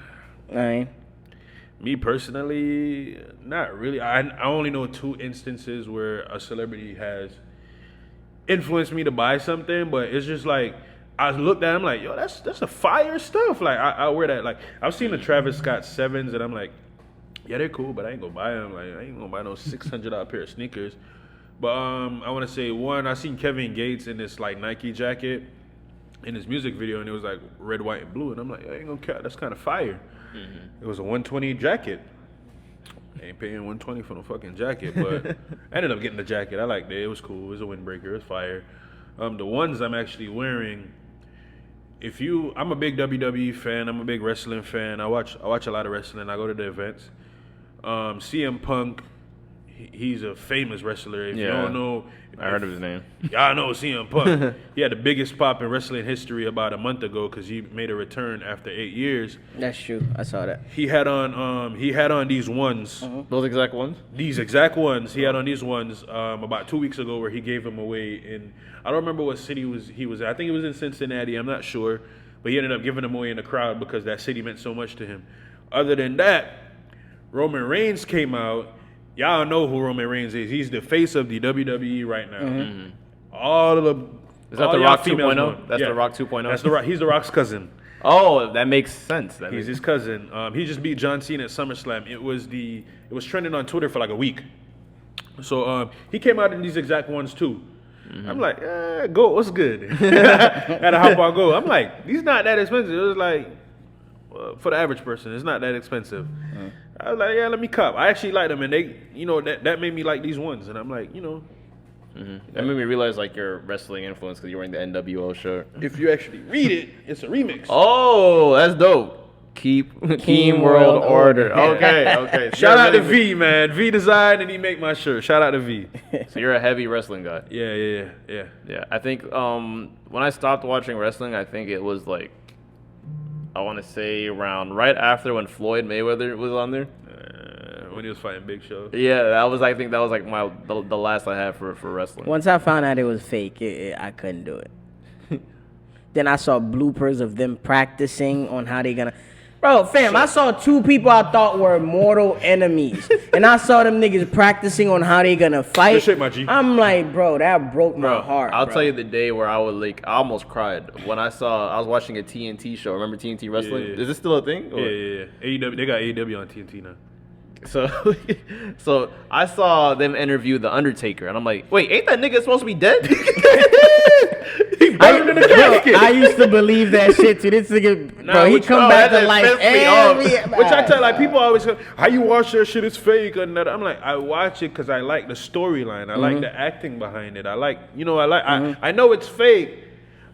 Me personally, not really. I only know 2 instances where a celebrity has influenced me to buy something, but it's just like I looked at it, I'm like, yo, that's a fire stuff. Like I wear that. Like I've seen the Travis Scott 7s, and I'm like, yeah, they're cool, but I ain't gonna buy them. Like I ain't gonna buy no $600 pair of sneakers. But I want to say one. I seen Kevin Gates in this like Nike jacket in his music video, and it was like red, white, and blue, and I'm like, I ain't gonna care. That's kind of fire. Mm-hmm. It was a 120 jacket. I ain't paying 120 for no fucking jacket, but I ended up getting the jacket. I liked it. It was cool. It was a windbreaker. It was fire. The ones I'm actually wearing. I'm a big WWE fan. I'm a big wrestling fan. I watch a lot of wrestling. I go to the events. CM Punk. He's a famous wrestler. If you don't know, I heard of his name. Y'all know CM Punk. He had the biggest pop in wrestling history about a month ago because he made a return after 8 years. That's true. I saw that. He had on these ones. Those exact ones? These exact ones. He had on these ones about 2 weeks ago where he gave them away in, I don't remember what city he was at. I think it was in Cincinnati. I'm not sure. But he ended up giving them away in the crowd because that city meant so much to him. Other than that, Roman Reigns came out. Y'all know who Roman Reigns is. He's the face of the WWE right now. Mm-hmm. All of the Is that the Rock 2.0? That's the Rock 2.0? That's the Rock. He's the Rock's cousin. Oh, that makes sense. He's his cousin. He just beat John Cena at SummerSlam. It was trending on Twitter for like a week. So he came out in these exact ones too. Mm-hmm. I'm like, go, what's good? Had to hop on Go. I'm like, these not that expensive. It was like, for the average person, it's not that expensive. I was like, yeah, let me cop. I actually like them, and they, that made me like these ones. And I'm like, that made me realize like your wrestling influence because you're wearing the NWO shirt. If you actually read it, it's a remix. Oh, that's dope. Keem World Order. Okay. Shout out to V, man. V designed and he make my shirt. Shout out to V. So you're a heavy wrestling guy. Yeah. I think when I stopped watching wrestling, I think it was like, I want to say around right after when Floyd Mayweather was on there. When he was fighting Big Show. Yeah, I think that was like the last I had for wrestling. Once I found out it was fake, I couldn't do it. Then I saw bloopers of them practicing on how they gonna. Bro, fam, I saw 2 people I thought were mortal enemies, and I saw them niggas practicing on how they gonna fight. Good shit, my G. I'm like, bro, that broke my heart. I'll tell you the day where I almost cried when I was watching a TNT show. Remember TNT wrestling? Yeah. Is this still a thing? Yeah. AEW, they got AEW on TNT now. So I saw them interview The Undertaker, and I'm like, wait, ain't that nigga supposed to be dead? I used to believe that shit too. This nigga, bro, he come back to life Which I tell, like, people always go, how you watch that shit, it's fake. And I'm like, I watch it because I like the storyline. I like the acting behind it. I like, I know it's fake,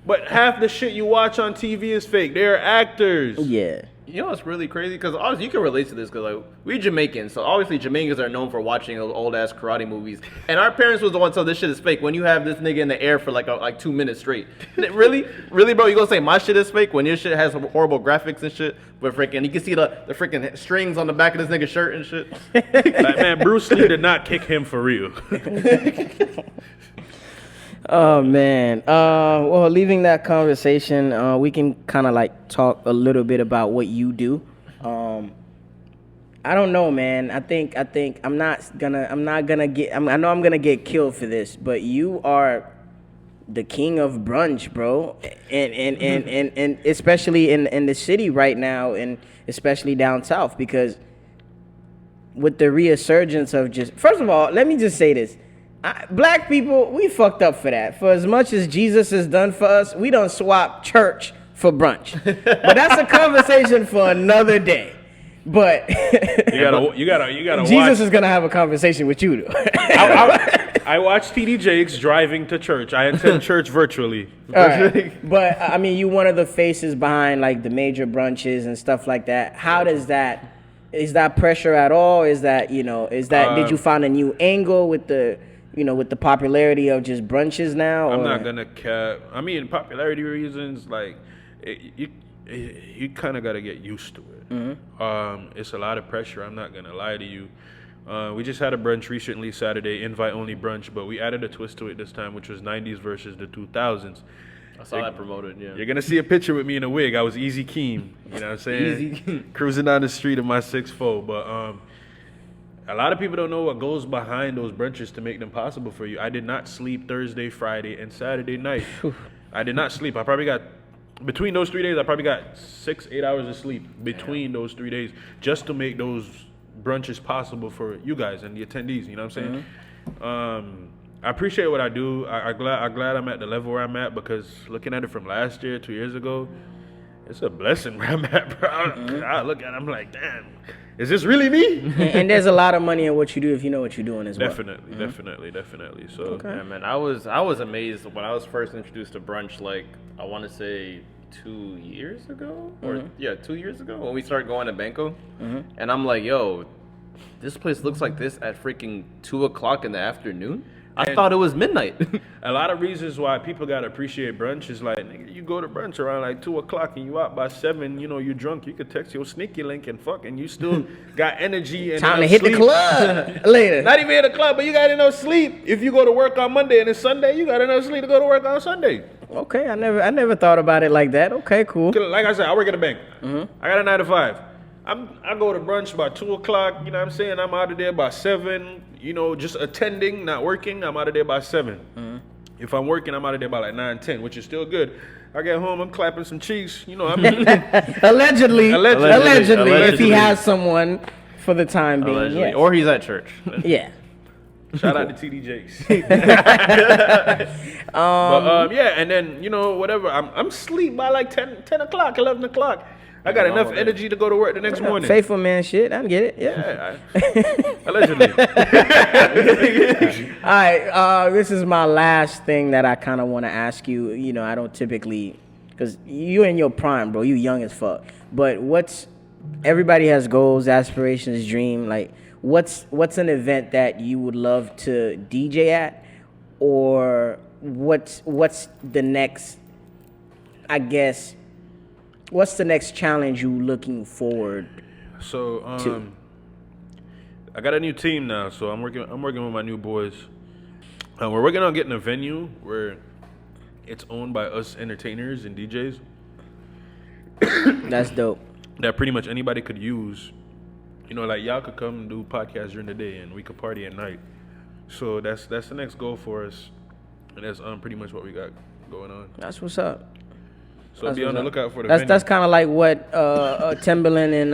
but half the shit you watch on TV is fake. They're actors. Yeah. You know what's really crazy? Because obviously you can relate to this because like we're Jamaicans, so obviously Jamaicans are known for watching those old ass karate movies. And our parents was the ones told this shit is fake. When you have this nigga in the air for like 2 minutes straight, really, bro, you gonna say my shit is fake when your shit has horrible graphics and shit? But freaking, you can see the freaking strings on the back of this nigga's shirt and shit. Like, man, Bruce Lee did not kick him for real. Oh man. Well, leaving that conversation, we can kind of like talk a little bit about what you do. I don't know, man. I think I know I'm gonna get killed for this, but you are the king of brunch, bro, and especially in the city right now, and especially down south, because with the resurgence of just, first of all, let me just say this. Black people, we fucked up for that. For as much as Jesus has done for us, we don't swap church for brunch. But that's a conversation for another day. But you gotta Jesus is gonna have a conversation with you though. I watch TD Jakes driving to church. I attend church virtually. Right. But I mean, you one of the faces behind like the major brunches and stuff like that. How does that? Is that pressure at all? Is that did you find a new angle with the popularity of just brunches now? I'm not gonna cap. I mean, popularity reasons, like you kind of got to get used to it. It's a lot of pressure. I'm not gonna lie to you. We just had a brunch recently, Saturday, invite only brunch, but we added a twist to it this time, which was 90s versus the 2000s. I saw that promoted, yeah. You're gonna see a picture with me in a wig. I was Easy Keem, you know what I'm saying? Easy. Cruising down the street in my 6'4", but a lot of people don't know what goes behind those brunches to make them possible for you. I did not sleep Thursday, Friday, and Saturday night. I did not sleep. I probably got, between those 3 days, I probably got 6-8 hours of sleep between those 3 days just to make those brunches possible for you guys and the attendees, you know what I'm saying? I appreciate what I do. I'm glad I'm at the level where I'm at, because looking at it from last year, 2 years ago, it's a blessing where I'm at, bro. I look at it, I'm like, damn, is this really me? And there's a lot of money in what you do if you know what you're doing as well. Definitely. So, Okay. Yeah, man, I was amazed when I was first introduced to brunch, like, I want to say 2 years ago? Or, 2 years ago when we started going to Banco. And I'm like, yo, this place looks like this at freaking 2 o'clock in the afternoon? I thought it was midnight. a lot of reasons why people gotta appreciate brunch is like, nigga, you go to brunch around like 2 o'clock and you out by 7, you know, you drunk, you could text your sneaky link and fuck, and you still got energy and Time to enough hit sleep. the club later. Not even hit the club, but you got enough sleep. If you go to work on Monday and it's Sunday, you got enough sleep to go to work on Sunday. Okay, I never thought about it like that. Okay, cool. Like I said, I work at a bank. I got a 9 to 5. I go to brunch by 2 o'clock, you know what I'm saying? I'm out of there by 7, you know, just attending, not working. I'm out of there by 7. If I'm working, I'm out of there by like 9, 10, which is still good. I get home, I'm clapping some cheeks, you know, I'm Allegedly, if he Allegedly. has someone for the time being, Allegedly. yes. Or he's at church. Yeah. Shout out to TD Jakes. But yeah, and then, you know, whatever, I'm asleep by like 10 o'clock, 11 o'clock. I got enough energy to go to work the next morning. Faithful man shit. I get it. Yeah. Allegedly. All right. This is my last thing that I kind of want to ask you. You know, I don't typically, because you're in your prime, bro. You young as fuck. But everybody has goals, aspirations, dream. Like, what's an event that you would love to DJ at, or what's the next, I guess, what's the next challenge you looking forward? So I got a new team now, so I'm working with my new boys. We're working on getting a venue where it's owned by us entertainers and DJs. That's dope. That pretty much anybody could use. You know, like y'all could come and do podcasts during the day and we could party at night. So that's the next goal for us, and that's pretty much what we got going on. That's what's up. So be on the lookout for the That's venue. that's kind of like what Timberland and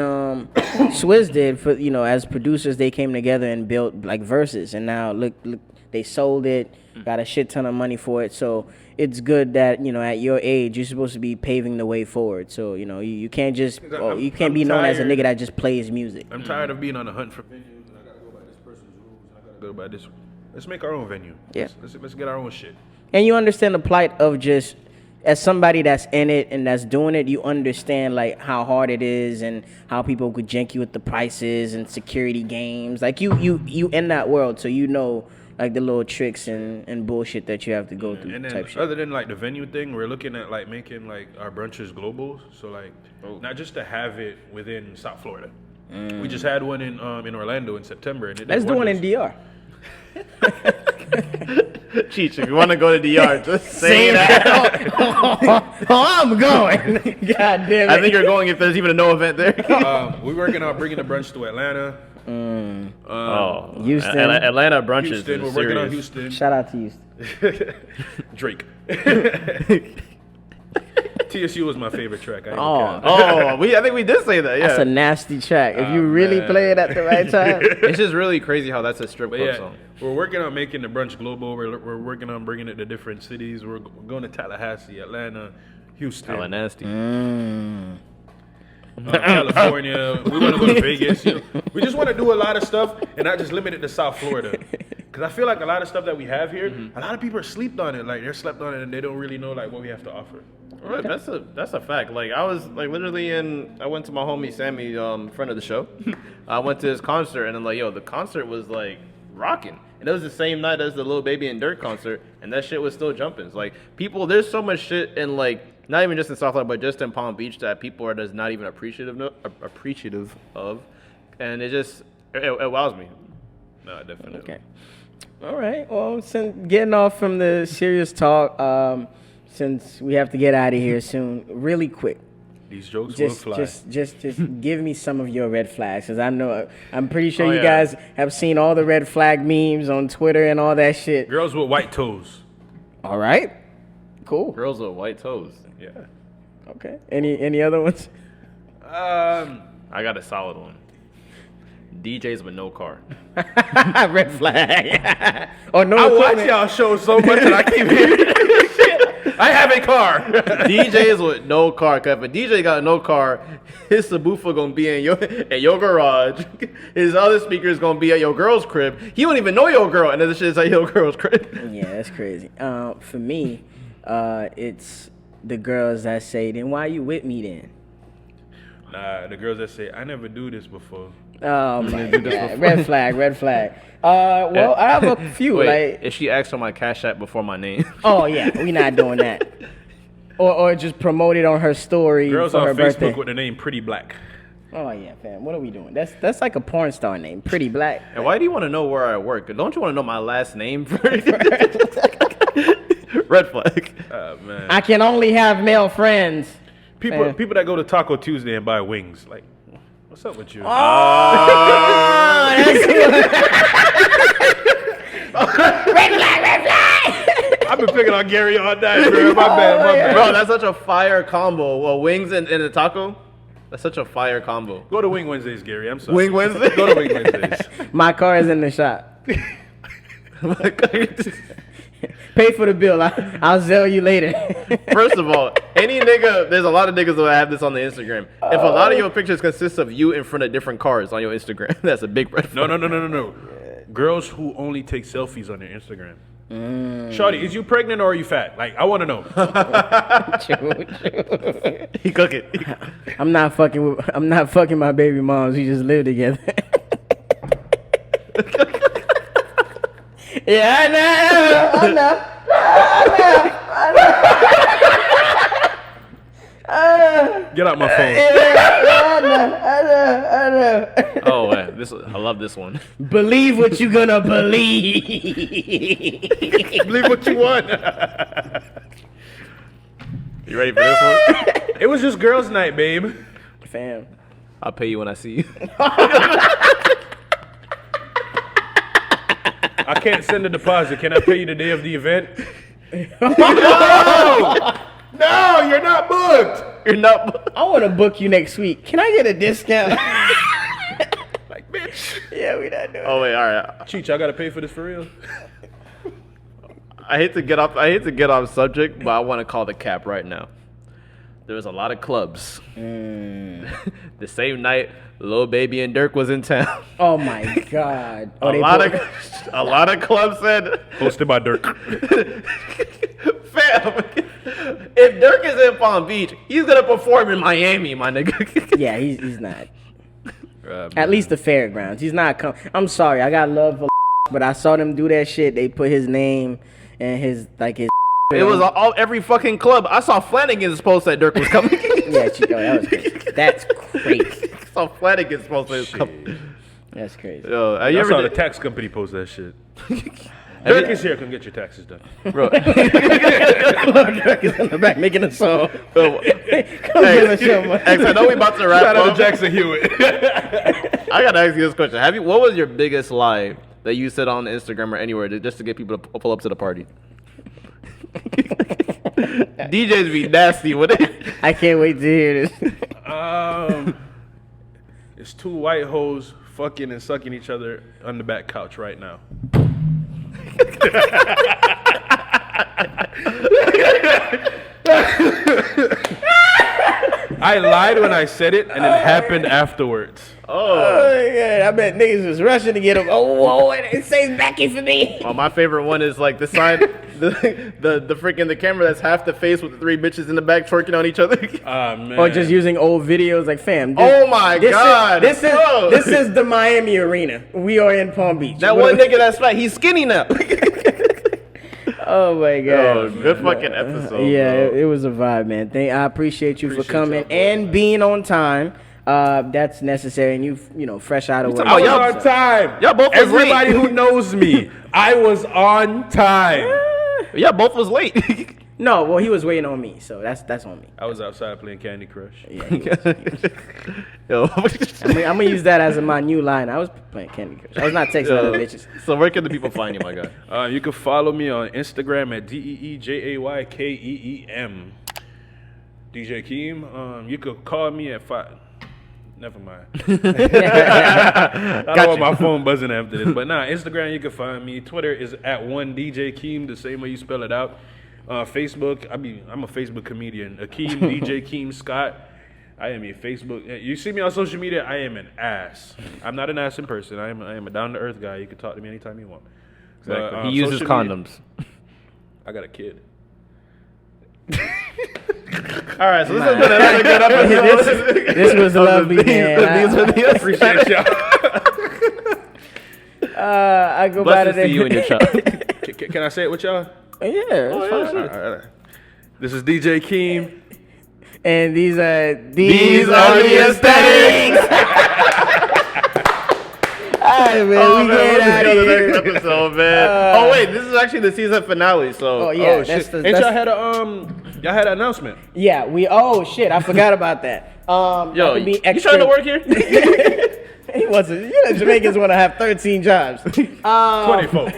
Swizz did for, you know, as producers. They came together and built like Versus, and now look they sold it, got a shit ton of money for it. So it's good that, you know, at your age you're supposed to be paving the way forward. So, you know, you can't just I'm be known as a tired. nigga that just plays music. I'm tired of being on the hunt for venues, and I gotta go by this person's rules, and I gotta go by this. Let's make our own venue. Yeah. Let's get our own shit. And you understand the plight of just, as somebody that's in it and that's doing it, you understand like how hard it is and how people could jank you with the prices and security games. Like you in that world, so you know like the little tricks and bullshit that you have to go through. And then type shit. other than like the venue thing, we're looking at like making like our brunches global. So like not just to have it within South Florida. We just had one in Orlando in September, and it did Let's do one in wonders. DR. Cheech, if you want to go to DR, just say that. I'm going. God damn it. I think you're going if there's even a no event there. We're working on bringing the brunch to Atlanta. Houston. Atlanta brunches. Houston, we're is working on serious. Houston. Shout out to Houston. Drake. TSU was my favorite track. I I think we did say that. Yeah, That's a nasty track. If you really play it at the right time. it's just really crazy how that's a strip But club yeah, song. we're working on making the brunch global. We're working on bringing it to different cities. We're going to Tallahassee, Atlanta, Houston, Hella nasty. California. We want to go to Vegas. You know, we just want to do a lot of stuff and not just limit it to South Florida. Because I feel like a lot of stuff that we have here, a lot of people are slept on it. Like they're slept on it and they don't really know like what we have to offer. Right, that's a fact. Like I was like literally I went to my homie Sammy, friend of the show. I went to his concert and I'm like, yo, the concert was like rocking. And it was the same night as the Lil Baby and Dirk concert, and that shit was still jumping. It's like people, there's so much shit in like not even just in South Florida, but just in Palm Beach that people are just not even appreciative of, and it wows me. No, definitely. Okay. All right. Well, since getting off from the serious talk, since we have to get out of here soon, really quick. These jokes will fly. Just give me some of your red flags, because I'm pretty sure you guys have seen all the red flag memes on Twitter and all that shit. Girls with white toes. All right. Cool. Girls with white toes. Yeah. Okay. Any other ones? I got a solid one. DJs with no car. Red flag. Oh no! I watch y'all shows so much that I keep hearing shit. I have a car. DJs with no car. Cause if a DJ got no car, his subwoofer gonna be in your garage. His other speaker is gonna be at your girl's crib. He don't even know your girl, and then the shit's at your girl's crib. Yeah, that's crazy. For me, it's the girls that say, "Then why you with me then?" Nah, the girls that say, "I never do this before." Oh my God. Red flag. Well, I have a few. Wait, if she asks for my Cash App before my name. Oh yeah, we not doing that. Or just promote it on her story. Girls for on her Facebook birthday. with the name Pretty Black. Oh yeah, fam. What are we doing? That's like a porn star name, Pretty Black. And why do you want to know where I work? Don't you want to know my last name? Red flag. Oh man. I can only have male friends. People that go to Taco Tuesday and buy wings, like, what's up with you? Red flag. I've been picking on Gary all night, bro. My bad. Bro, that's such a fire combo. Well, wings and a taco? That's such a fire combo. Go to Wing Wednesdays, Gary. I'm sorry. Wing Wednesday? Go to Wing Wednesdays. My car is in the shop. Pay for the bill. I'll sell you later. First of all, any nigga, there's a lot of niggas that have this on the Instagram. If a lot of your pictures consist of you in front of different cars on your Instagram, that's a big red flag. No. Girls who only take selfies on their Instagram. Shawty, is you pregnant or are you fat? Like, I want to know. True. He cook it. I'm not fucking my baby moms. We just live together. Yeah, I know. Get out my phone. I know. Oh, man. I love this one. Believe what you're gonna believe. Believe what you want. You ready for this one? It was just girls' night, babe. Fam. I'll pay you when I see you. I can't send a deposit. Can I pay you the day of the event? No, you're not booked. You're not. I want to book you next week. Can I get a discount? Like, bitch. Yeah, we not doing Oh, wait, all right. Cheech, I gotta pay for this for real. I hate to get off subject, but I want to call the cap right now. There was a lot of clubs. The same night, Lil Baby and Dirk was in town. Oh my God. Oh, a lot of clubs said. Hosted by Dirk. Fam, if Dirk is in Palm Beach, he's gonna perform in Miami, my nigga. Yeah, he's not. At least the fairgrounds. He's not I'm sorry, I got love for but I saw them do that shit. They put his name and his. It was every fucking club. I saw Flanagan's post that Dirk was coming. Yeah, that was crazy. That's crazy. I saw Flanagan's post that was coming. That's crazy. Yo, I saw the tax company post that shit. Dirk is here. Come get your taxes done. Bro. Dirk is in the back making a song. Come give us your money. I know we about to wrap Shout out up. to Jackson Hewitt. I gotta ask you this question. What was your biggest lie that you said on Instagram or anywhere just to get people to pull up to the party? DJs be nasty with it. I can't wait to hear this. It's two white hoes fucking and sucking each other on the back couch right now. I lied when I said it, and it happened afterwards. Oh yeah, I bet niggas was rushing to get him. Oh, whoa, and say Becky for me. Oh, my favorite one is like the sign, the freaking the camera that's half the face with the three bitches in the back twerking on each other. Man. Or just using old videos like, fam. Oh my God. This is the Miami arena. We are in Palm Beach. That one nigga that's fat, he's skinny now. Oh my god. Oh, good fucking episode. Yeah, bro. it was a vibe, man. I appreciate you for Appreciate coming y'all, and man. being on time. That's necessary, and you know, fresh out of work. I was y'all- on time. y'all both was Everybody late. who knows me, I was on time. Yeah, both was late. No, well, he was waiting on me, so that's on me. I was outside playing Candy Crush. Yeah, Yo. I'm gonna use that as my new line. I was playing Candy Crush. I was not texting other bitches. So where can the people find you, my guy? You can follow me on Instagram at DeeJayKeem. DJ Keem. You could call me at 5. Never mind. I don't want my phone buzzing after this. But nah, Instagram you can find me. Twitter is at 1DJKeem, the same way you spell it out. Facebook, I'm a Facebook comedian. Akeem, DJ Keem Scott. I am a Facebook. You see me on social media, I am an ass. I'm not an ass in person. I am a down to earth guy. You can talk to me anytime you want. Exactly. He uses social condoms. media- I got a kid. All right, so this has been another good episode. This was lovely, man. These were the Appreciate y'all. I go by Blessings the to you and your child. Can I say it with y'all? Yeah, it's fine. All right. This is DJ Keem. And these are These are the aesthetics. All right, man. Oh, we man, get let's out go of to the here. next episode, man. Oh wait, this is actually the season finale. So Oh yeah, Oh that's shit! the, Ain't that's, y'all had an announcement? yeah. Oh shit, I forgot about that. yo, that could be you extra- trying to work here? He wasn't. You know, Jamaicans want to have 13 jobs. 24.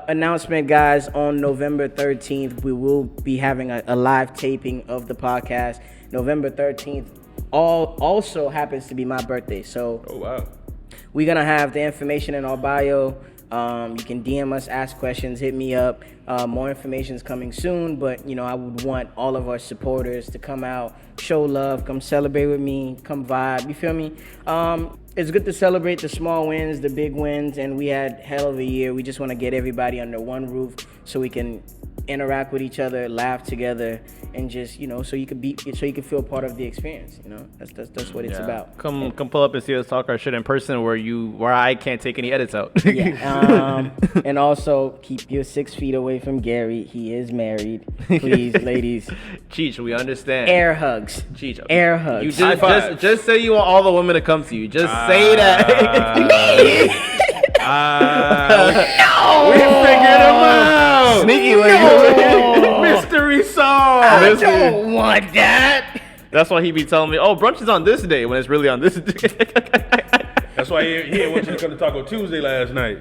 Announcement, guys. On November 13th, we will be having a live taping of the podcast. November 13th also happens to be my birthday, so Oh wow. we're gonna have the information in our bio. You can DM us, ask questions, hit me up. More information is coming soon, but you know, I would want all of our supporters to come out, show love, come celebrate with me, come vibe. You feel me? It's good to celebrate the small wins, the big wins, and we had hell of a year. We just want to get everybody under one roof so we can interact with each other, laugh together, and just, you know, so you can feel part of the experience. You know, that's what it's about. Come pull up and see us talk our shit in person where I can't take any edits out. Yeah. And also keep your 6 feet away from Gary. He is married. Please, ladies. Cheech, we understand. Air hugs. Cheech, Air hugs. You High fives. just say you want all the women to come to you. Just say that. We figured him out. Sneaky like Mystery song. I don't want that. That's why he be telling me, "Oh, brunch is on this day," when it's really on this day. That's why he didn't want you to come to Taco Tuesday last night.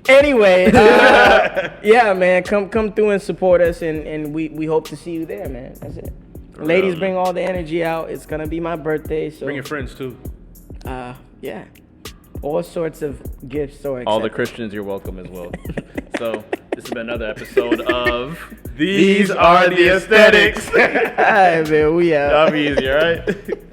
Anyway, yeah, man, come through and support us, and we hope to see you there, man. That's it. Ladies, bring all the energy out. It's gonna be my birthday, so Bring your friends too. yeah, all sorts of gifts or All the Christians, you're welcome as well. So this has been another episode of These are the aesthetics. All right, man, we out. That'll be easy, all right?